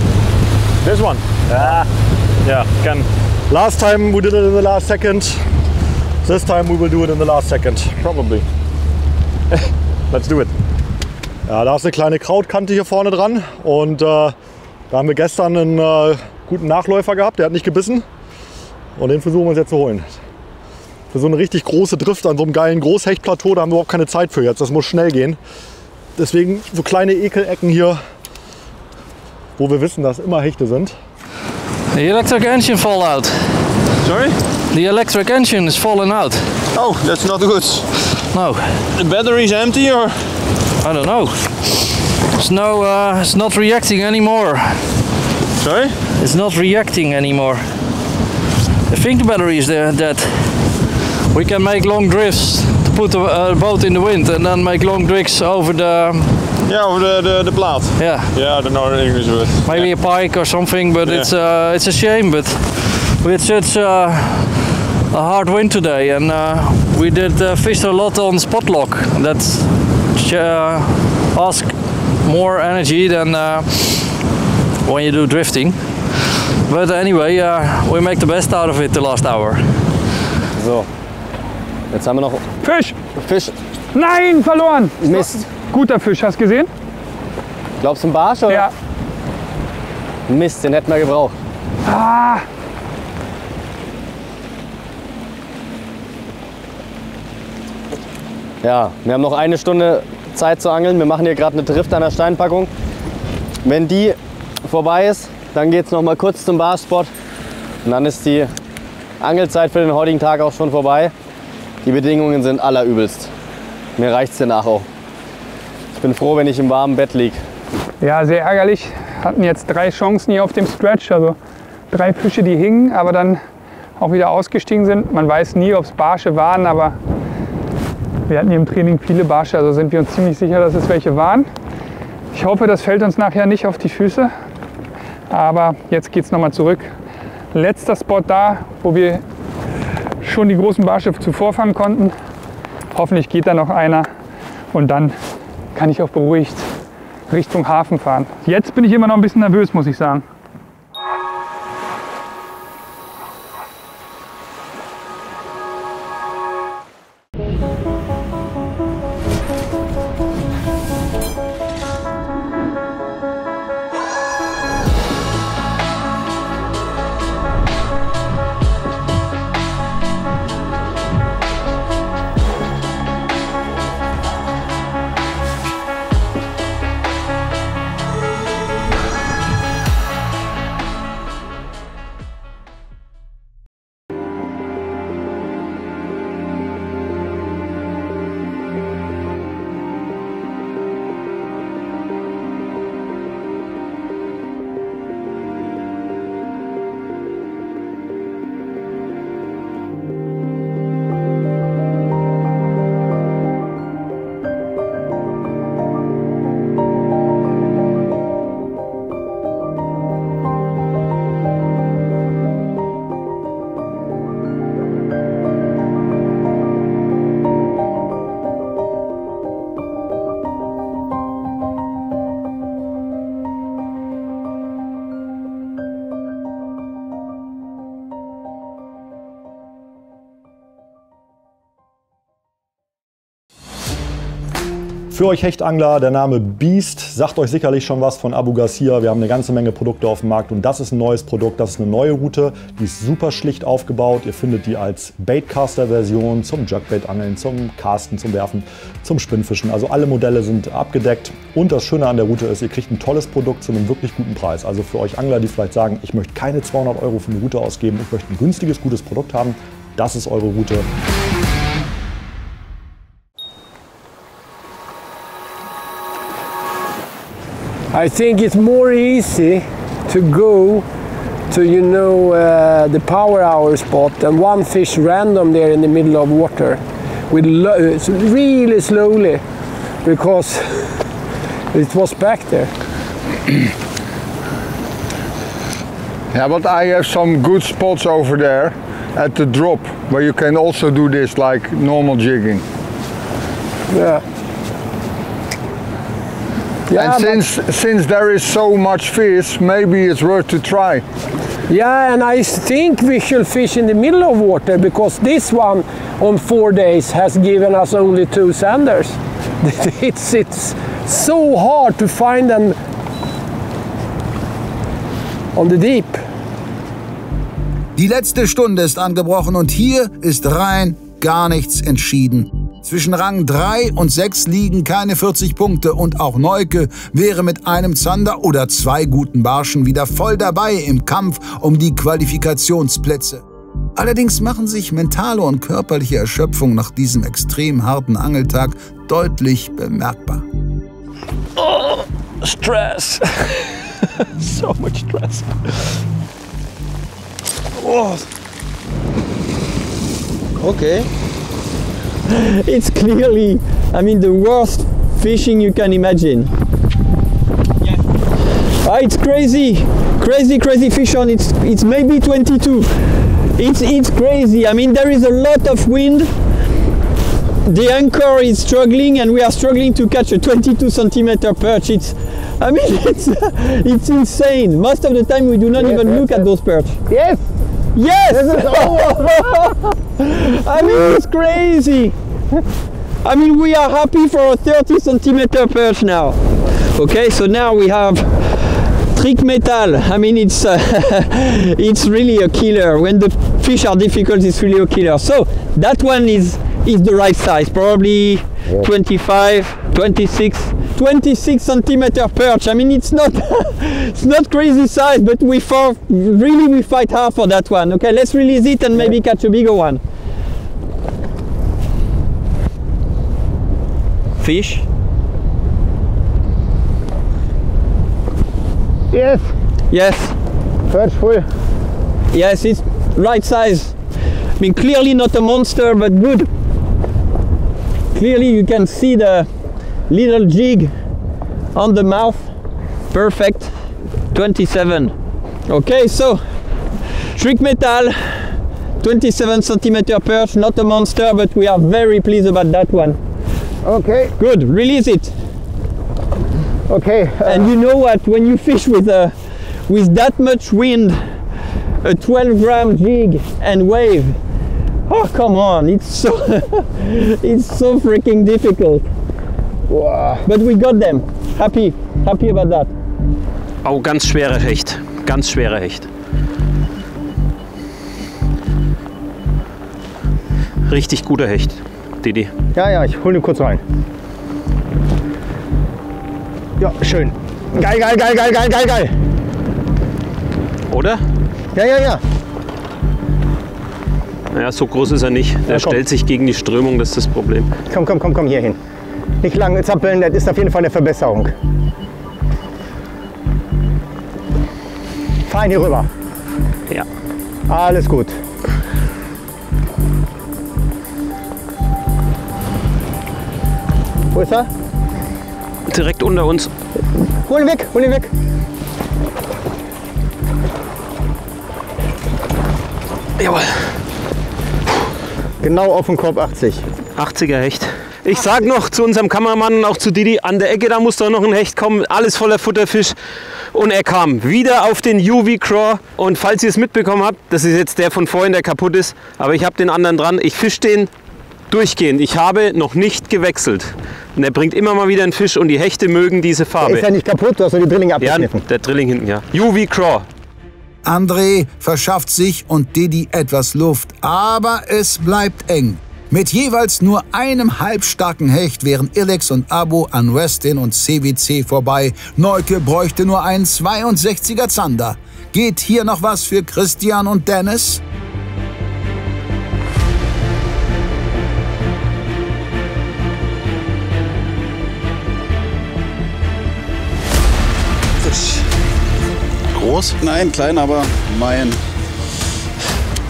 This one? Yeah, can. Last time we did it in the last second. This time we will do it in the last second. Probably. Let's do it. Ja, da ist eine kleine Krautkante hier vorne dran und da haben wir gestern einen guten Nachläufer gehabt, der hat nicht gebissen und den versuchen wir uns jetzt zu holen. Für so eine richtig große Drift an so einem geilen Großhechtplateau, da haben wir überhaupt keine Zeit für jetzt, das muss schnell gehen. Deswegen so kleine Ekelecken hier, wo wir wissen, dass immer Hechte sind. The electric engine fall out. Sorry? The electric engine is falling out. Oh, that's not good. No. The battery's empty or? I don't know. It's not reacting anymore. Sorry? It's not reacting anymore. I think the battery is there dead. We can make long drifts to put the boat in the wind and then make long drifts over the... Yeah, over the plaat. Yeah. Yeah, I don't know the English word. Maybe a pike or something, but Yeah. it's a shame. But we had such a hard wind today, and we did fish a lot on spot lock. That ask more energy than when you do drifting. But anyway, we make the best out of it the last hour. So, jetzt haben wir noch Fisch! Fisch. Nein, verloren! Mist. Guter Fisch, hast du gesehen? Glaubst du ein Barsch oder? Ja. Mist, den hätten wir gebraucht. Ah! Ja, wir haben noch eine Stunde Zeit zu angeln. Wir machen hier gerade eine Drift an der Steinpackung. Wenn die vorbei ist, dann geht es noch mal kurz zum Barspot. Und dann ist die Angelzeit für den heutigen Tag auch schon vorbei. Die Bedingungen sind allerübelst. Mir reicht es danach auch. Ich bin froh, wenn ich im warmen Bett liege. Ja, sehr ärgerlich. Hatten jetzt 3 Chancen hier auf dem Stretch. Also 3 Fische, die hingen, aber dann auch wieder ausgestiegen sind. Man weiß nie, ob es Barsche waren, aber Wir hatten hier im Training viele Barsche, also sind wir uns ziemlich sicher, dass es welche waren. Ich hoffe, das fällt uns nachher nicht auf die Füße. Aber jetzt geht es nochmal zurück. Letzter Spot da, wo wir schon die großen Barsche zuvor fangen konnten. Hoffentlich geht da noch einer und dann kann ich auch beruhigt Richtung Hafen fahren. Jetzt bin ich immer noch ein bisschen nervös, muss ich sagen. Für euch Hechtangler, der Name Beast sagt euch sicherlich schon was von Abu Garcia. Wir haben eine ganze Menge Produkte auf dem Markt und das ist ein neues Produkt, das ist eine neue Route. Die ist super schlicht aufgebaut. Ihr findet die als Baitcaster-Version zum Jerkbait-Angeln, zum Casten, zum Werfen, zum Spinnfischen. Also alle Modelle sind abgedeckt und das Schöne an der Route ist, ihr kriegt ein tolles Produkt zu einem wirklich guten Preis. Also für euch Angler, die vielleicht sagen, ich möchte keine 200 € für eine Route ausgeben, ich möchte ein günstiges, gutes Produkt haben, das ist eure Route. I think it's more easy to go to, you know, the power hour spot than one fish random there in the middle of water with really slowly because it was back there. Yeah, but I have some good spots over there at the drop where you can also do this like normal jigging. Yeah. Yeah, and since there is so much fish, maybe it's worth to try. Yeah, and I think we should fish in the middle of water because this one on 4 days has given us only 2 sanders. It's so hard to find them on the deep. Die letzte Stunde ist angebrochen und hier ist rein gar nichts entschieden. Zwischen Rang 3 und 6 liegen keine 40 Punkte und auch Neuke wäre mit einem Zander oder 2 guten Barschen wieder voll dabei im Kampf um die Qualifikationsplätze. Allerdings machen sich mentale und körperliche Erschöpfung nach diesem extrem harten Angeltag deutlich bemerkbar. Oh, Stress. So much stress. Oh. Okay. It's clearly, I mean, the worst fishing you can imagine. Yeah. It's crazy, crazy fish on. It's maybe 22. It's crazy. I mean, there is a lot of wind. The anchor is struggling, and we are struggling to catch a 22 centimeter perch. I mean, it's insane. Most of the time, we do not even look at those perch. Yes. Yes! I mean, it's crazy! I mean, we are happy for a 30 centimeter perch now. Okay, so now we have trick metal. I mean, it's it's really a killer. When the fish are difficult, it's really a killer. So that one is the right size, probably 25, 26 centimeter perch. I mean, it's not it's not crazy size, but we fight hard for that one. Okay, let's release it and maybe catch a bigger one. Fish. Yes. Yes. Perch full. Yes, it's right size. I mean, clearly not a monster, but good. Clearly you can see the little jig on the mouth. Perfect. 27. Okay, so trick metal, 27 centimeter perch, not a monster, but we are very pleased about that one. Okay. Good, release it. Okay. And you know what, when you fish with that much wind, a 12-gram jig and wave, oh come on, it's so it's so freaking difficult. Wow. But we got them. Happy about that. Oh, ganz schwerer Hecht. Ganz schwerer Hecht. Richtig guter Hecht, Didi. Ja, ich hole ihn kurz rein. Ja, schön. Geil. Oder? Ja. Naja, so groß ist er nicht. Der stellt sich gegen die Strömung, das ist das Problem. Komm hier hin. Nicht lange zappeln, das ist auf jeden Fall eine Verbesserung. Fein hier rüber. Ja. Alles gut. Wo ist er? Direkt unter uns. Hol ihn weg. Jawohl. Genau auf den Korb 80. 80er Hecht. Ich sag noch zu unserem Kameramann und auch zu Didi, an der Ecke, da muss doch noch ein Hecht kommen, alles voller Futterfisch. Und er kam wieder auf den UV Craw. Und falls ihr es mitbekommen habt, das ist jetzt der von vorhin, der kaputt ist, aber ich habe den anderen dran. Ich fische den durchgehend. Ich habe noch nicht gewechselt. Und er bringt immer mal wieder einen Fisch und die Hechte mögen diese Farbe. Der ist ja nicht kaputt, du hast ja die Drilling abgeschnitten. Ja, der Drilling hinten, ja. UV Craw. André verschafft sich und Didi etwas Luft, aber es bleibt eng. Mit jeweils nur einem halbstarken Hecht wären Ilex und Abo an Westin und CWC vorbei. Neuke bräuchte nur einen 62er Zander. Geht hier noch was für Christian und Dennis? Groß? Nein, klein, aber mein.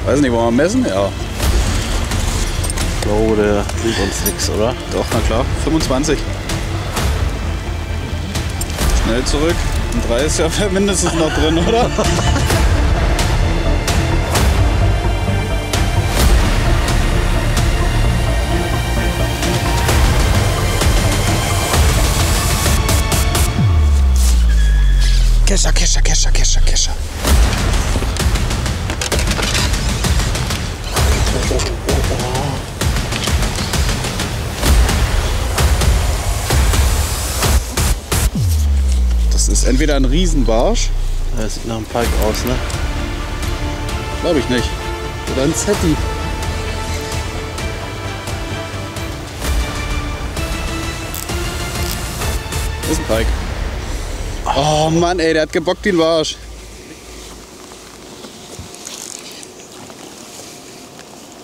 Weiß nicht, wollen wir messen? Ja. Ich glaube, der bringt uns nichts, oder? Doch, na klar. 25. Schnell zurück. Ein 3 ist ja mindestens noch drin, oder? Kescher. Das ist entweder ein Riesenbarsch. Das sieht nach einem Pike aus, ne? Glaube ich nicht. Oder ein Zetti. Das ist ein Pike. Oh Mann, ey, der hat gebockt wie ein Barsch.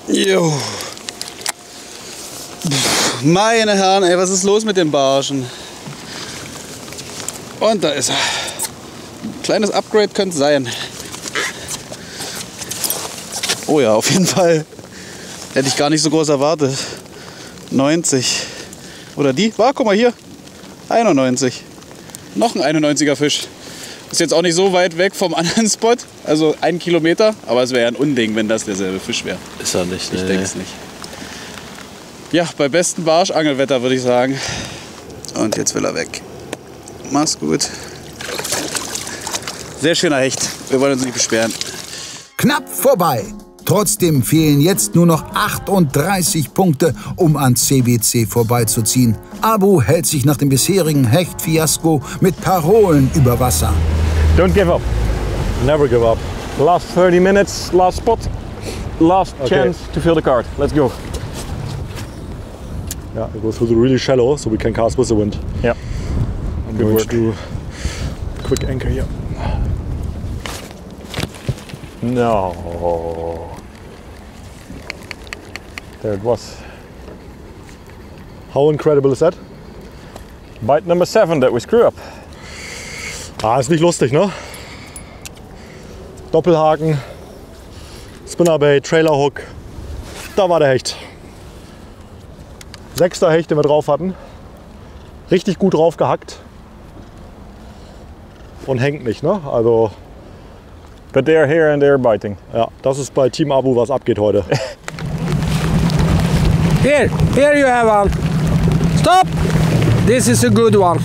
Jo. Meine Herren, ey, was ist los mit den Barschen? Und da ist er. Ein kleines Upgrade könnte es sein. Oh ja, auf jeden Fall. Hätte ich gar nicht so groß erwartet. 90. Oder die? Guck mal hier. 91. Noch ein 91er Fisch. Ist jetzt auch nicht so weit weg vom anderen Spot. Also 1 Kilometer. Aber es wäre ja ein Unding, wenn das derselbe Fisch wäre. Ist er nicht, ne? Ich denke es nicht. Ja, bei bestem Barschangelwetter würde ich sagen. Und jetzt will er weg. Mach's gut. Sehr schöner Hecht. Wir wollen uns nicht beschweren. Knapp vorbei. Trotzdem fehlen jetzt nur noch 38 Punkte, um an CWC vorbeizuziehen. Abu hält sich nach dem bisherigen Hecht-Fiasko mit Parolen über Wasser. Don't give up. Never give up. Last 30 minutes, last spot, last chance to fill the card. Let's go. Yeah, it goes through the really shallow, so we can cast with the wind. Yeah. I'm going to do a quick anchor here. No. There it was. How incredible is that? Bite number 7 that we screw up. Ah, ist nicht lustig, ne? Doppelhaken, Spinnerbait, Trailerhook. Da war der Hecht. 6er Hecht, den wir drauf hatten. Richtig gut drauf gehackt. Und hängt nicht, ne? Also. But they're here and they're biting. Ja, das ist bei Team Abu, was abgeht heute. Here you have one. Stop! This is a good one.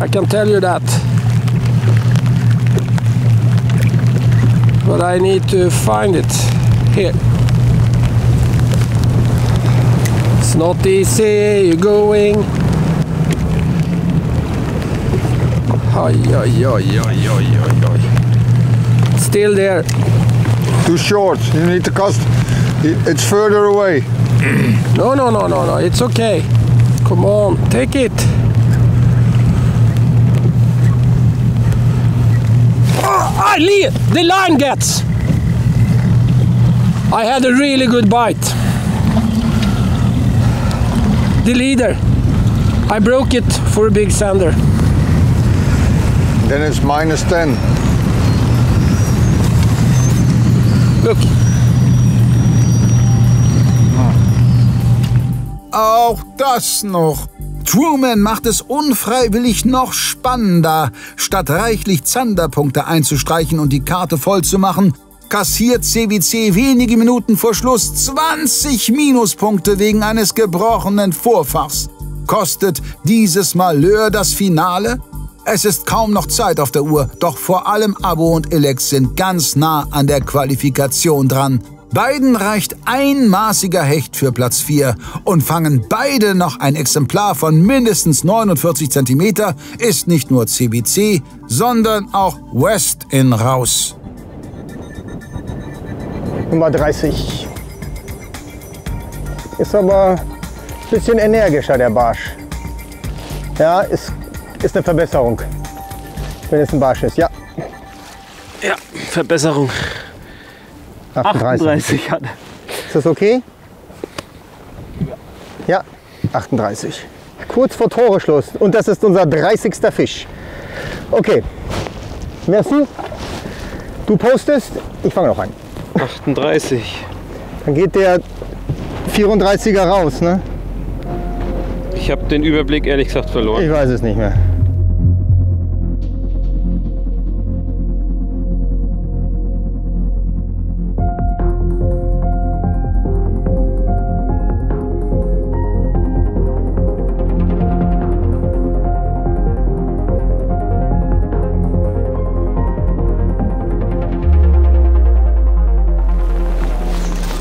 I can tell you that. But I need to find it. Here. It's not easy, you're going. Still there. Too short. You need to cast. It's further away. No, it's okay. Come on, take it. The line gets. I had a really good bite. The leader. I broke it for a big sander. Then it's -10. Look. Auch das noch. Truman macht es unfreiwillig noch spannender. Statt reichlich Zanderpunkte einzustreichen und die Karte voll zu machen, kassiert CWC wenige Minuten vor Schluss 20 Minuspunkte wegen eines gebrochenen Vorfachs. Kostet dieses Malheur das Finale? Es ist kaum noch Zeit auf der Uhr, doch vor allem Abo und Elex sind ganz nah an der Qualifikation dran. Beiden reicht ein maßiger Hecht für Platz 4 und fangen beide noch ein Exemplar von mindestens 49 cm, ist nicht nur CWC, sondern auch West-In raus. Nummer 30. Ist aber ein bisschen energischer, der Barsch. Ja, ist eine Verbesserung, wenn es ein Barsch ist, ja. Ja, Verbesserung. 38 hat. Ist das okay? Ja, 38. Kurz vor Toreschluss. Und das ist unser 30. Fisch. Okay. Merci. Du postest. Ich fange noch ein. 38. Dann geht der 34er raus, ne? Ich habe den Überblick ehrlich gesagt verloren. Ich weiß es nicht mehr.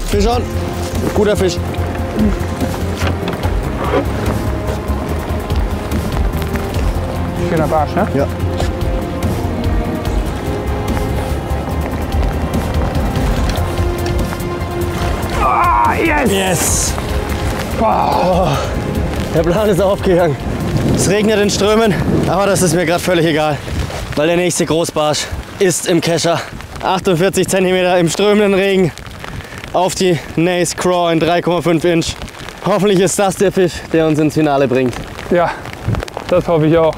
Fisch an. Guter Fisch. Schöner Barsch, ne? Ja. Ah, yes! Yes! Wow. Oh, der Plan ist aufgegangen. Es regnet in Strömen, aber das ist mir gerade völlig egal, weil der nächste Großbarsch ist im Kescher. 48 cm im strömenden Regen auf die Nace Craw in 3,5 Inch. Hoffentlich ist das der Fisch, der uns ins Finale bringt. Ja, das hoffe ich auch.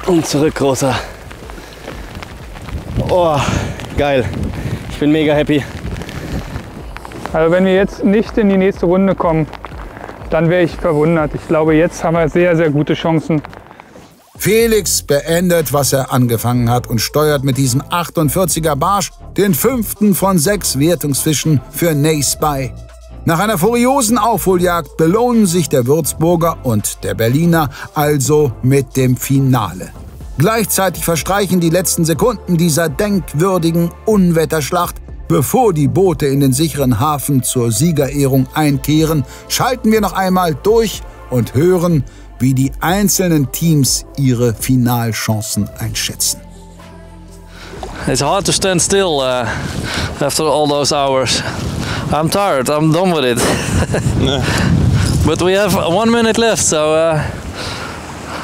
Und zurück, Großer. Oh, geil. Ich bin mega happy. Also wenn wir jetzt nicht in die nächste Runde kommen, dann wäre ich verwundert. Ich glaube, jetzt haben wir sehr, sehr gute Chancen. Felix beendet, was er angefangen hat und steuert mit diesem 48er Barsch den 5. von 6 Wertungsfischen für Nace bei. Nach einer furiosen Aufholjagd belohnen sich der Würzburger und der Berliner also mit dem Finale. Gleichzeitig verstreichen die letzten Sekunden dieser denkwürdigen Unwetterschlacht. Bevor die Boote in den sicheren Hafen zur Siegerehrung einkehren, schalten wir noch einmal durch und hören, wie die einzelnen Teams ihre Finalchancen einschätzen. It's hard to stand still after all those hours. I'm tired, I'm done with it. But we have 1 minute left, so a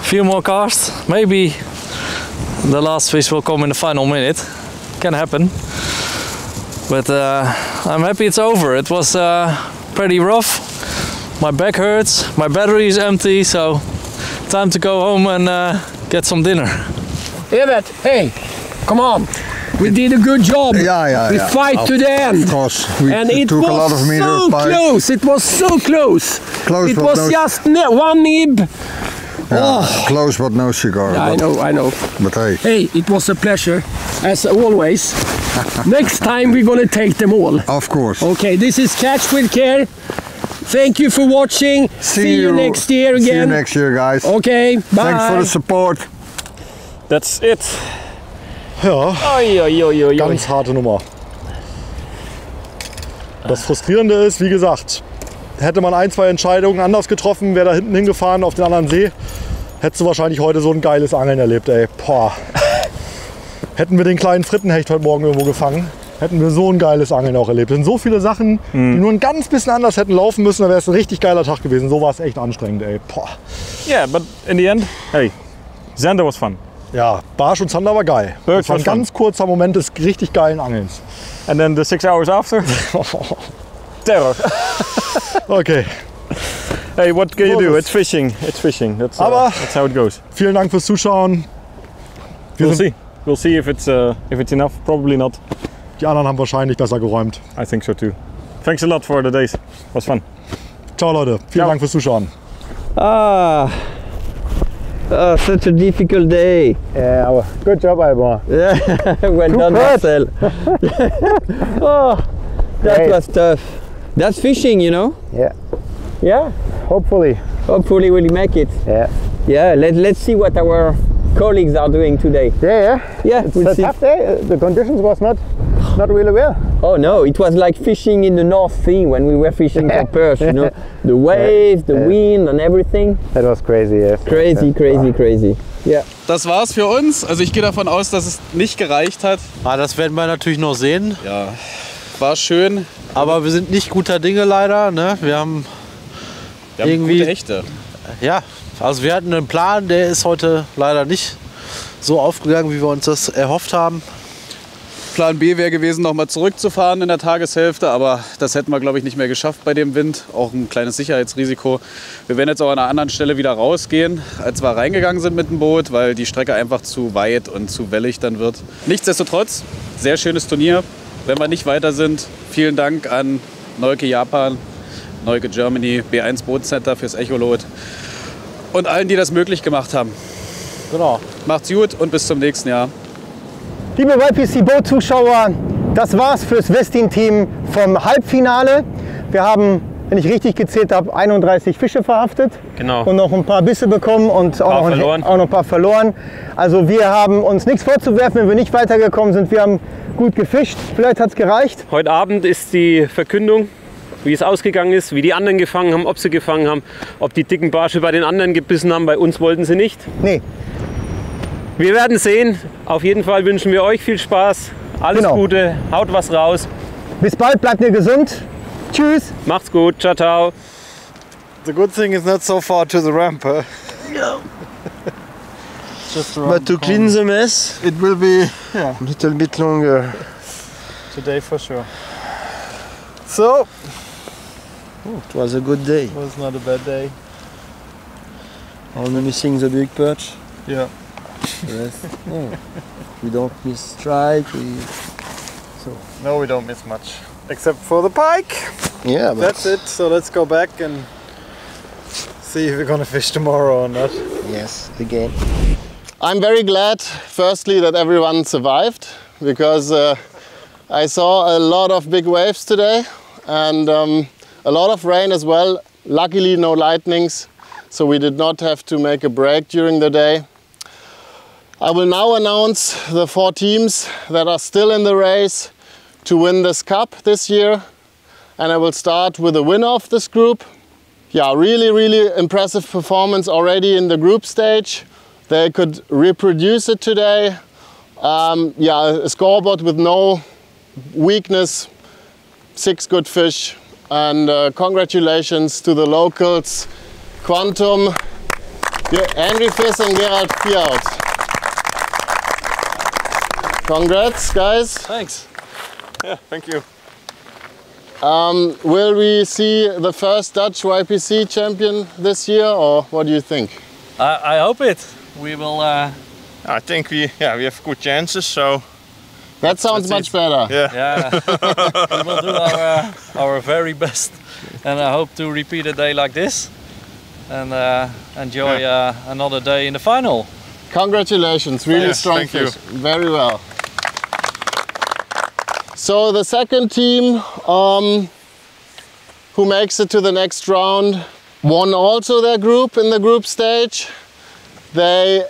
few more casts. Maybe the last fish will come in the final minute. Can happen. But I'm happy it's over. It was pretty rough. My back hurts, my battery is empty, so time to go home and get some dinner. Evert, hey, come on. We did a good job. Yeah. We fight to the end. Of course. We and it took was a lot of meters so close. It was so close. It was just one nib. Yeah, close but no cigar. Yeah, I know. But hey. Hey, it was a pleasure, as always. Next time we're gonna take them all. Of course. Okay, this is Catch with Care. Thank you for watching. See you next year again. See you next year, guys. Okay, bye. Thanks for the support. That's it. Ja, ganz harte Nummer. Das Frustrierende ist, wie gesagt, hätte man 1, 2 Entscheidungen anders getroffen, wäre da hinten hingefahren auf den anderen See, hättest du wahrscheinlich heute so ein geiles Angeln erlebt, ey. Boah. Hätten wir den kleinen Frittenhecht heute Morgen irgendwo gefangen, hätten wir so ein geiles Angeln auch erlebt. Es sind so viele Sachen, die nur ein ganz bisschen anders hätten laufen müssen, dann wäre es ein richtig geiler Tag gewesen. So war es echt anstrengend, ey. Boah. Yeah, but in the end, hey, Zander was fun. Ja, Barsch und Zander war geil. Das war ein ganz kurzer Moment des richtig geilen Angelns. And then the 6 hours after? Terror. Okay. Hey, what can you do? It's fishing. It's fishing. That's how it goes. Vielen Dank fürs Zuschauen. We'll see. We'll see if it's enough. Probably not. Die anderen haben wahrscheinlich besser geräumt. I think so too. Thanks a lot for the days. Was fun. Ciao Leute. Vielen Dank fürs Zuschauen. Such a difficult day. Yeah, good job, Alban. Yeah, well done, Marcel. Oh, that was tough. That's fishing, you know? Yeah. Yeah, hopefully. Hopefully we'll make it. Yeah. Yeah, let's see what our colleagues are doing today. Yeah. We'll it's a see. tough day. The conditions was not really well. Oh no, it was like fishing in the North Sea when we were fishing for perch, you know? The waves, the wind and everything. That was crazy, yes. Crazy. Yeah. Das war's für uns. Also ich gehe davon aus, dass es nicht gereicht hat. Das werden wir natürlich noch sehen. Ja, war schön. Aber wir sind nicht guter Dinge leider. Ne? Wir haben irgendwie gute Hechte. Ja, also wir hatten einen Plan, der ist heute leider nicht so aufgegangen, wie wir uns das erhofft haben. Plan B wäre gewesen, nochmal zurückzufahren in der Tageshälfte, aber das hätten wir, glaube ich, nicht mehr geschafft bei dem Wind. Auch ein kleines Sicherheitsrisiko. Wir werden jetzt auch an einer anderen Stelle wieder rausgehen, als wir reingegangen sind mit dem Boot, weil die Strecke einfach zu weit und zu wellig dann wird. Nichtsdestotrotz, sehr schönes Turnier. Wenn wir nicht weiter sind, vielen Dank an Neuke Japan, Neuke Germany, B1 Bootcenter fürs Echolot und allen, die das möglich gemacht haben. Genau. Macht's gut und bis zum nächsten Jahr. Liebe YPC Boat-Zuschauer, das war's fürs Westin-Team vom Halbfinale. Wir haben, wenn ich richtig gezählt habe, 31 Fische verhaftet. Genau. Und noch ein paar Bisse bekommen und auch noch ein paar verloren. Also wir haben uns nichts vorzuwerfen, wenn wir nicht weitergekommen sind. Wir haben gut gefischt. Vielleicht hat es gereicht. Heute Abend ist die Verkündung, wie es ausgegangen ist, wie die anderen gefangen haben, ob sie gefangen haben, ob die dicken Barsche bei den anderen gebissen haben. Bei uns wollten sie nicht. Nee. Wir werden sehen. Auf jeden Fall wünschen wir euch viel Spaß. Alles Gute. Haut was raus. Bis bald. Bleibt mir gesund. Tschüss. Macht's gut. Ciao, ciao. The good thing is not so far to the ramp. Huh? Yeah. Just But to clean the mess, it will be a little bit longer. Today for sure. So, it was a good day. It was not a bad day. Only missing the big perch. Yeah. Yes. We don't miss strike. No, we don't miss much. Except for the pike. Yeah, but that's it. So let's go back and see if we're gonna fish tomorrow or not. Yes, again. I'm very glad, firstly, that everyone survived, because I saw a lot of big waves today and a lot of rain as well. Luckily, no lightnings, so we did not have to make a break during the day. I will now announce the 4 teams that are still in the race to win this cup this year. And I will start with the winner of this group. Yeah, really impressive performance already in the group stage. They could reproduce it today. Yeah, a scoreboard with no weakness, 6 good fish. And congratulations to the locals, Quantum, Henry Fiss and Gerald Piaut. Congrats, guys. Thanks. Yeah, thank you. Will we see the first Dutch YPC champion this year, or what do you think? I hope it. We will. I think we have good chances. So That sounds much better. Yeah. We will do our very best, and I hope to repeat a day like this and enjoy another day in the final. Congratulations, really strong fish. Very well. So the second team who makes it to the next round won also their group in the group stage. They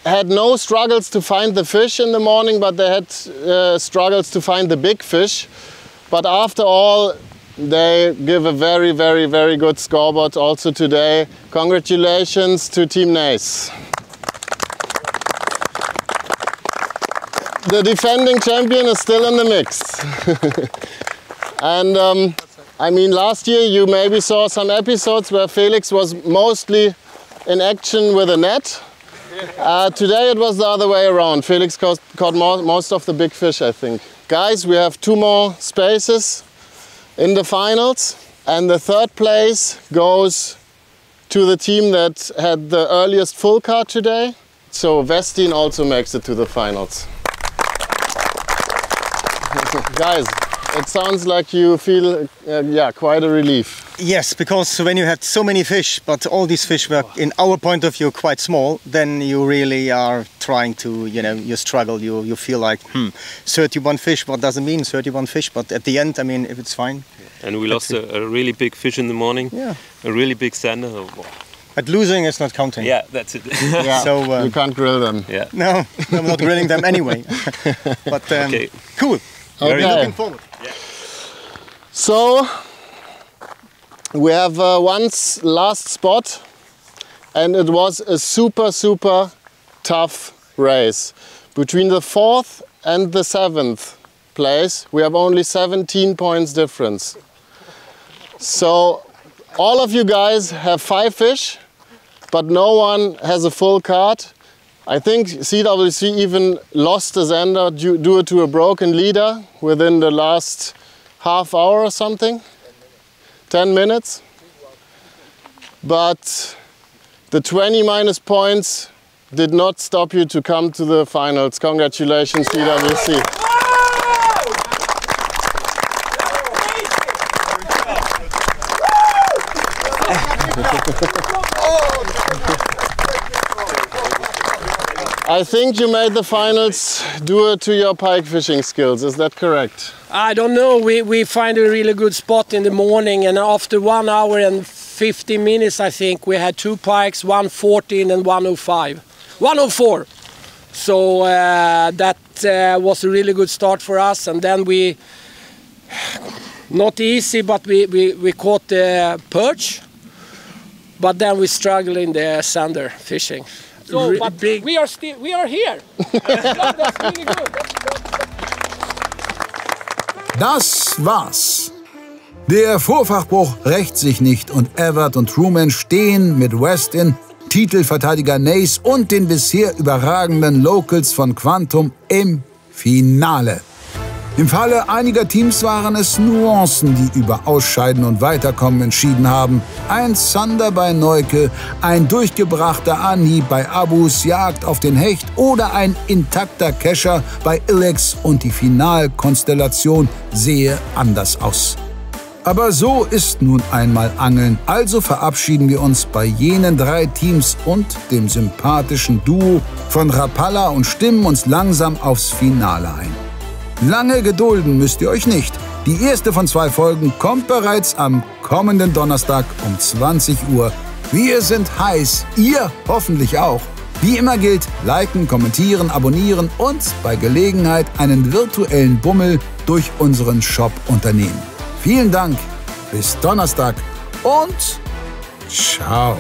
had no struggles to find the fish in the morning, but they had struggles to find the big fish. But after all, they give a very, very, very good scoreboard also today. Congratulations to Team Nace. The defending champion is still in the mix. And I mean, last year you maybe saw some episodes where Felix was mostly in action with a net. Today it was the other way around. Felix caught most of the big fish, I think. Guys, we have 2 more spaces in the finals, and the third place goes to the team that had the earliest full card today. So Westin also makes it to the finals. Guys, it sounds like you feel quite a relief. Yes, because when you have so many fish, but all these fish were, in our point of view, quite small, then you really are trying to, you struggle, you feel like, 31 fish, what does it mean, 31 fish? But at the end, I mean, if it's fine. And we lost a really big fish in the morning, a really big sander. But losing is not counting. Yeah, that's it. Yeah, so you can't grill them. Yeah. No, I'm not grilling them anyway. But okay. Cool. Okay. Looking forward. Yeah. So we have one last spot, and it was a super, super tough race. Between the 4th and the 7th place, we have only 17 points difference. So all of you guys have 5 fish, but no one has a full card. I think CWC even lost a zander due to a broken leader within the last half hour or something, 10 minutes. But the 20 minus points did not stop you to come to the finals. Congratulations, CWC. I think you made the finals due to your pike fishing skills, is that correct? I don't know, we find a really good spot in the morning, and after 1 hour and 50 minutes I think we had 2 pikes, 114 and 105. 104! So that was a really good start for us, and then we, not easy, but we caught the perch, but then we struggled in the sander fishing. So, but we are here. That's really good. Das war's. Der Vorfachbruch rächt sich nicht und Evert und Truman stehen mit Westin, Titelverteidiger Nace und den bisher überragenden Locals von Quantum im Finale. Im Falle einiger Teams waren es Nuancen, die über Ausscheiden und Weiterkommen entschieden haben. Ein Zander bei Neuke, ein durchgebrachter Anhieb bei Abus Jagd auf den Hecht oder ein intakter Kescher bei Ilex, und die Finalkonstellation sehe anders aus. Aber so ist nun einmal Angeln, also verabschieden wir uns bei jenen 3 Teams und dem sympathischen Duo von Rapalla und stimmen uns langsam aufs Finale ein. Lange gedulden müsst ihr euch nicht. Die erste von 2 Folgen kommt bereits am kommenden Donnerstag um 20 Uhr. Wir sind heiß, ihr hoffentlich auch. Wie immer gilt, liken, kommentieren, abonnieren und bei Gelegenheit einen virtuellen Bummel durch unseren Shop unternehmen. Vielen Dank, bis Donnerstag und ciao.